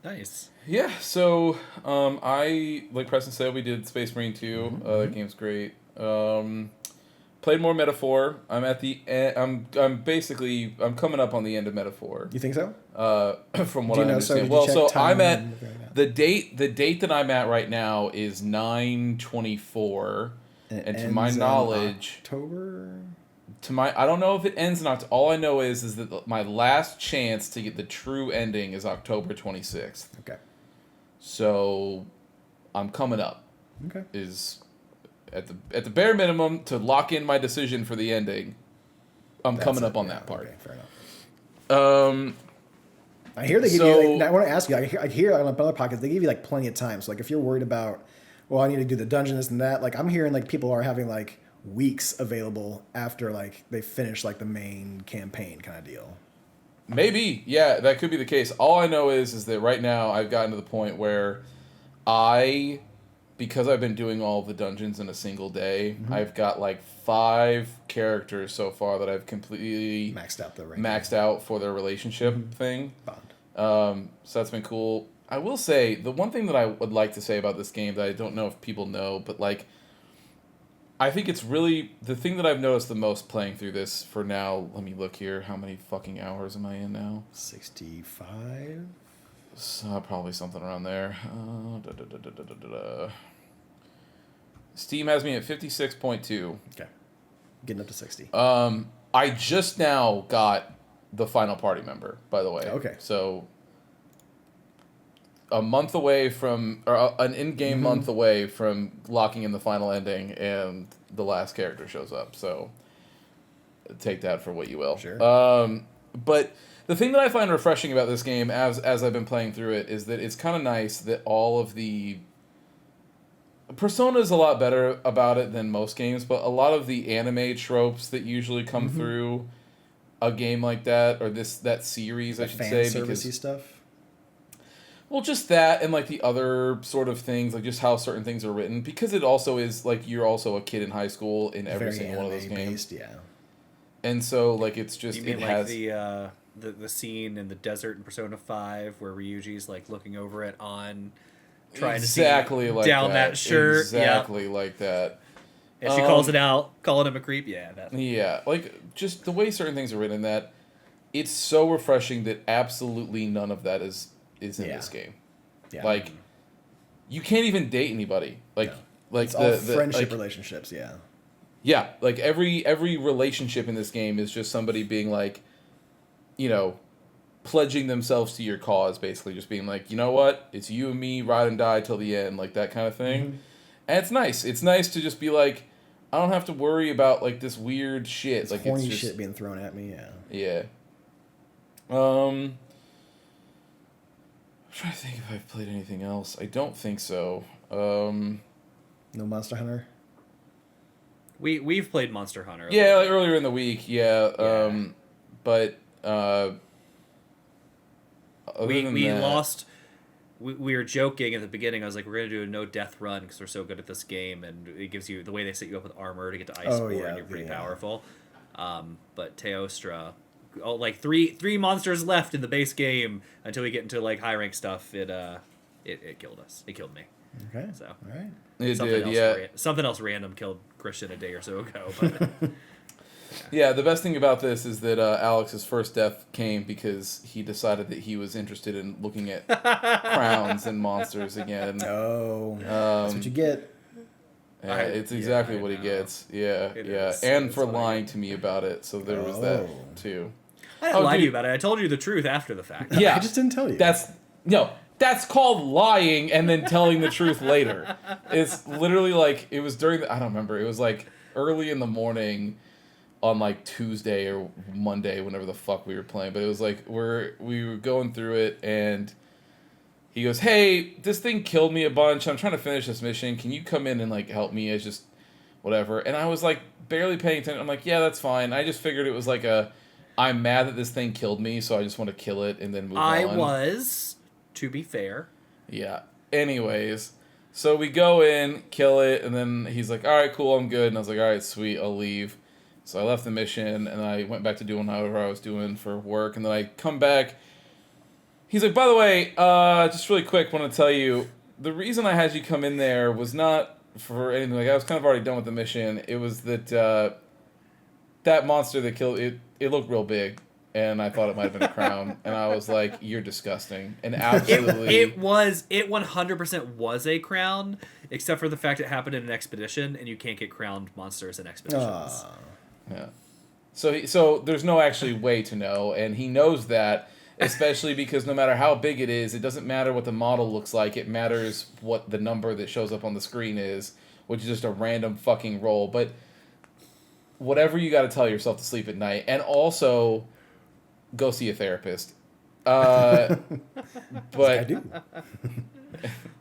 Nice. Yeah, so I, like Preston said, we did Space Marine 2. That game's great. Played more Metaphor. I'm at the end. I'm coming up on the end of Metaphor. You think so? From what I understand. I'm at the date that I'm at right now is 9/24, and to my knowledge, October. I don't know if it ends in October. All I know is that my last chance to get the true ending is October 26th. Okay. So I'm coming up. Okay. Is at the bare minimum to lock in my decision for the ending. I'm coming up on that part. Okay, fair enough. I hear they give you. Like, I want to ask you. I hear on other podcasts they give you like plenty of time. So like if you're worried about, well, I need to do the dungeon, this and that. Like I'm hearing like people are having like weeks available after like they finish like the main campaign kind of deal. Maybe, yeah, that could be the case. All I know is that right now I've gotten to the point where because I've been doing all the dungeons in a single day, I've got like 5 characters so far that I've completely maxed out for their relationship thing. Bond. So that's been cool. I will say, the one thing that I would like to say about this game that I don't know if people know, but like, I think it's really, the thing that I've noticed the most playing through this for now, let me look here, how many fucking hours am I in now? 65? So, probably something around there. Steam has me at 56.2. Okay. Getting up to 60. I just now got the final party member, by the way. Okay. So, a month away from, or an in-game month away from locking in the final ending, and the last character shows up. So, take that for what you will. Sure. But the thing that I find refreshing about this game, as I've been playing through it, is that it's kind of nice that all of the Persona is a lot better about it than most games, but a lot of the anime tropes that usually come through a game like that, or that series, I should say, fan-servicey stuff. Well, just that, and like the other sort of things, like just how certain things are written, because it also is like you're also a kid in high school in every single one of those games. Yeah. And so, like, it's just you mean like the scene in the desert in Persona 5 where Ryuji's like looking over it on trying to see like down that shirt. Exactly like that. And she calls it out, calling him a creep. Yeah. Yeah, like, just the way certain things are written, that it's so refreshing that absolutely none of that is in this game. Yeah. Like, you can't even date anybody. Like, No. like it's all friendship relationships, yeah. Yeah, like every relationship in this game is just somebody being like, you know, pledging themselves to your cause, basically, just being like, you know what, it's you and me, ride and die till the end, like that kind of thing. And it's nice. It's nice to just be like, I don't have to worry about like this weird shit. This like horny it's just, shit being thrown at me. Yeah. I'm trying to think if I've played anything else. I don't think so. No Monster Hunter. We've played Monster Hunter. Yeah, like earlier in the week. Yeah. But we lost. We were joking at the beginning. I was like, we're gonna do a no death run because we're so good at this game, and it gives you the way they set you up with armor to get to ice and you're pretty powerful. But Teostra, like three monsters left in the base game until we get into like high rank stuff. It killed us. It killed me. Okay. So all right. It did. Yeah. Something else random killed Christian a day or so ago. But yeah, the best thing about this is that Alex's first death came because he decided that he was interested in looking at crowns and monsters again. Oh, that's what you get. Yeah, it's exactly what he gets. Yeah, and for lying to me about it. So there was that too. I didn't lie to you about it. I told you the truth after the fact. Yeah, I just didn't tell you. That's called lying and then telling the truth later. It's literally like, it was during I don't remember. It was like early in the morning on like Tuesday or Monday, whenever the fuck we were playing. But it was like we were going through it, and he goes, "Hey, this thing killed me a bunch. I'm trying to finish this mission. Can you come in and like help me?" It's just whatever. And I was like barely paying attention. I'm like, "Yeah, that's fine." I just figured it was like I'm mad that this thing killed me, so I just want to kill it and then move on. I was, to be fair. Yeah. Anyways, so we go in, kill it, and then he's like, "All right, cool, I'm good." And I was like, "All right, sweet, I'll leave." So I left the mission, and I went back to doing whatever I was doing for work, and then I come back. He's like, "By the way, just really quick, want to tell you, the reason I had you come in there was not for anything. Like, I was kind of already done with the mission. It was that that monster that killed it, it looked real big, and I thought it might have been a crown." And I was like, "You're disgusting." And absolutely... It 100% was a crown, except for the fact it happened in an expedition, and you can't get crowned monsters in expeditions. Yeah. So there's no actually way to know, and he knows that, especially because no matter how big it is, it doesn't matter what the model looks like. It matters what the number that shows up on the screen is, which is just a random fucking roll. But whatever you got to tell yourself to sleep at night, and also go see a therapist. But I do.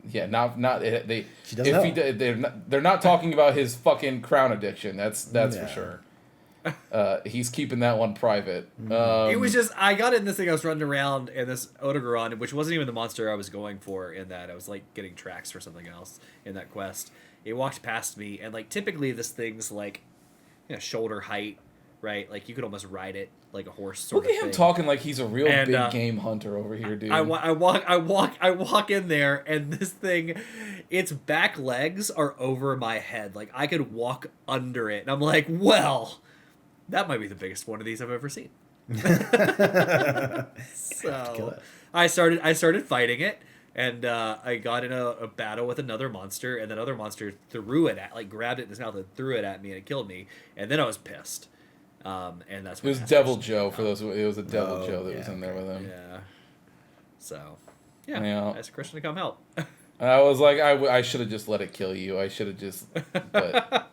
yeah, not they. She doesn't They're not talking about his fucking crown addiction. That's Yeah. for sure. He's keeping that one private. It was just, I got in this thing, I was running around in this Odogaron, which wasn't even the monster I was going for in that. I was like getting tracks for something else in that quest. It walked past me, and like typically this thing's like, you know, shoulder height, right? Like you could almost ride it like a horse sort Look of at him thing. talking like he's a real And, big game hunter over here, dude. I walk in there, and this thing, its back legs are over my head. Like I could walk under it, and I'm like, well, that might be the biggest one of these I've ever seen. So I started fighting it, and I got in a battle with another monster, and that other monster threw it grabbed it in his mouth and threw it at me, and it killed me. And then I was pissed. And that's It when was Devil Joe for those. It was a Devil Joe that was in there with him. Yeah. So, yeah. Yeah. Ask Christian to come help. And I was like, I should have just let it kill you. I should have just. But.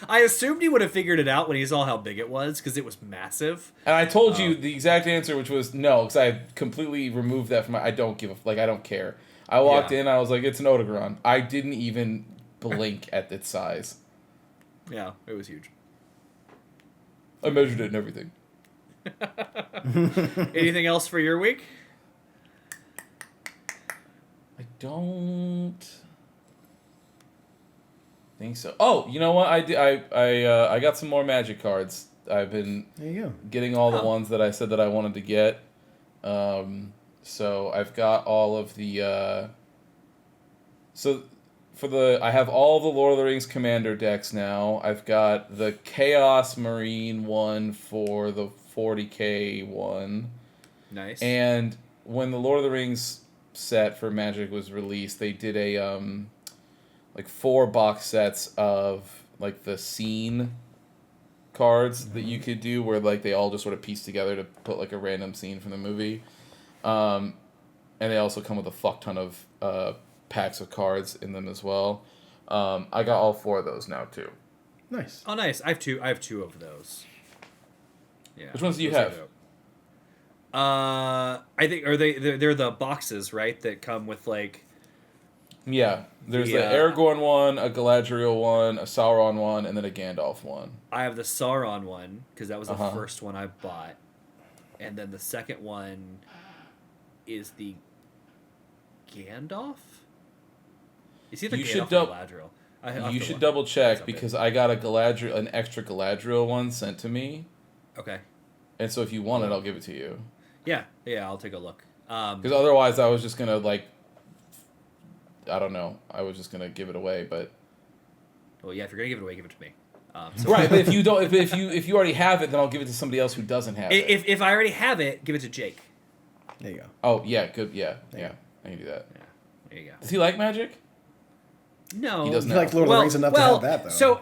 I assumed he would have figured it out when he saw how big it was, because it was massive. And I told you the exact answer, which was no, because I completely removed that from my. I don't care. I walked in, I was like, it's an Odogaron. I didn't even blink at its size. Yeah, it was huge. I measured it and everything. Anything else for your week? I don't think so. Oh, you know what? I got some more Magic cards. I've been There you go. getting all the ones that I said that I wanted to get. So I've got all of the. I have all the Lord of the Rings Commander decks now. I've got the Chaos Marine one for the 40k one. Nice. And when the Lord of the Rings set for Magic was released, they did a like 4 box sets of like the scene cards that you could do, where like they all just sort of piece together to put like a random scene from the movie. And they also come with a fuck ton of packs of cards in them as well. I got all 4 of those now too. Nice. Oh, nice. I have two of those. Yeah. Which ones do you those are have? dope. I think they're the boxes, right? That come with like. Yeah, there's the Aragorn one, a Galadriel one, a Sauron one, and then a Gandalf one. I have the Sauron one because that was the Uh-huh. first one I bought, and then the second one is the Gandalf. Is he the You Gandalf should or Galadriel? You should double check because I got an extra Galadriel one sent to me, Okay. and so if you want it, I'll give it to you. Yeah, I'll take a look. Because otherwise, I was just gonna I don't know. I was just gonna give it away, but. Well, yeah, if you're gonna give it away, give it to me. Right, but if you don't, if you already have it, then I'll give it to somebody else who doesn't have it. If I already have it, give it to Jake. There you go. Oh yeah, good. Yeah, I can do that. Yeah, there you go. Does he like Magic? No, He doesn't. You like Lord of the Rings enough to have that, though. So,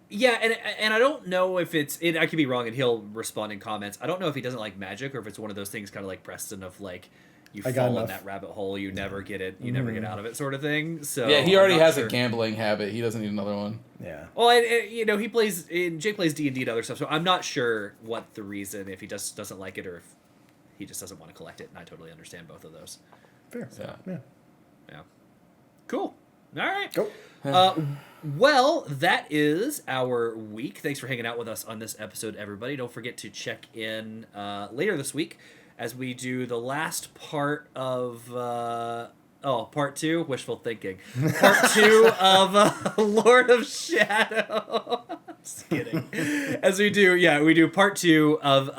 yeah, and I don't know if it's. I could be wrong, and he'll respond in comments. I don't know if he doesn't like Magic, or if it's one of those things, kind of like Preston, of like you I got fall in enough. that rabbit hole, you never get it, you never get out of it, sort of thing. So Yeah, he already I'm not has sure. a gambling habit. He doesn't need another one. Yeah. Well, and you know, Jake plays D&D and other stuff, so I'm not sure what the reason, if he just doesn't like it or if he just doesn't want to collect it, and I totally understand both of those. Fair. Yeah. Yeah. Cool. All right. Go. Well, that is our week. Thanks for hanging out with us on this episode, everybody. Don't forget to check in later this week as we do the last part of... part 2? Wishful thinking. Part 2 of Lord of Shadow. Just kidding. As we do part 2 of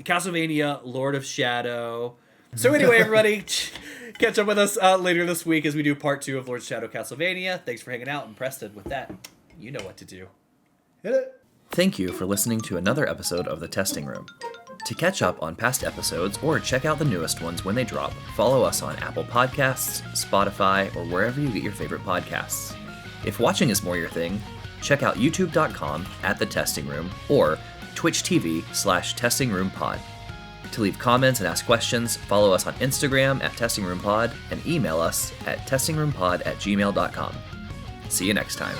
Castlevania Lord of Shadow. So anyway, everybody, catch up with us later this week as we do part 2 of Lord of Shadow Castlevania. Thanks for hanging out, and Preston, with that, you know what to do. Hit it. Thank you for listening to another episode of The Testing Room. To catch up on past episodes or check out the newest ones when they drop, follow us on Apple Podcasts, Spotify, or wherever you get your favorite podcasts. If watching is more your thing, check out youtube.com/thetestingroom or Twitch TV/testingroompod. To leave comments and ask questions, follow us on Instagram @testingroompod and email us at testingroompod@gmail.com. See you next time.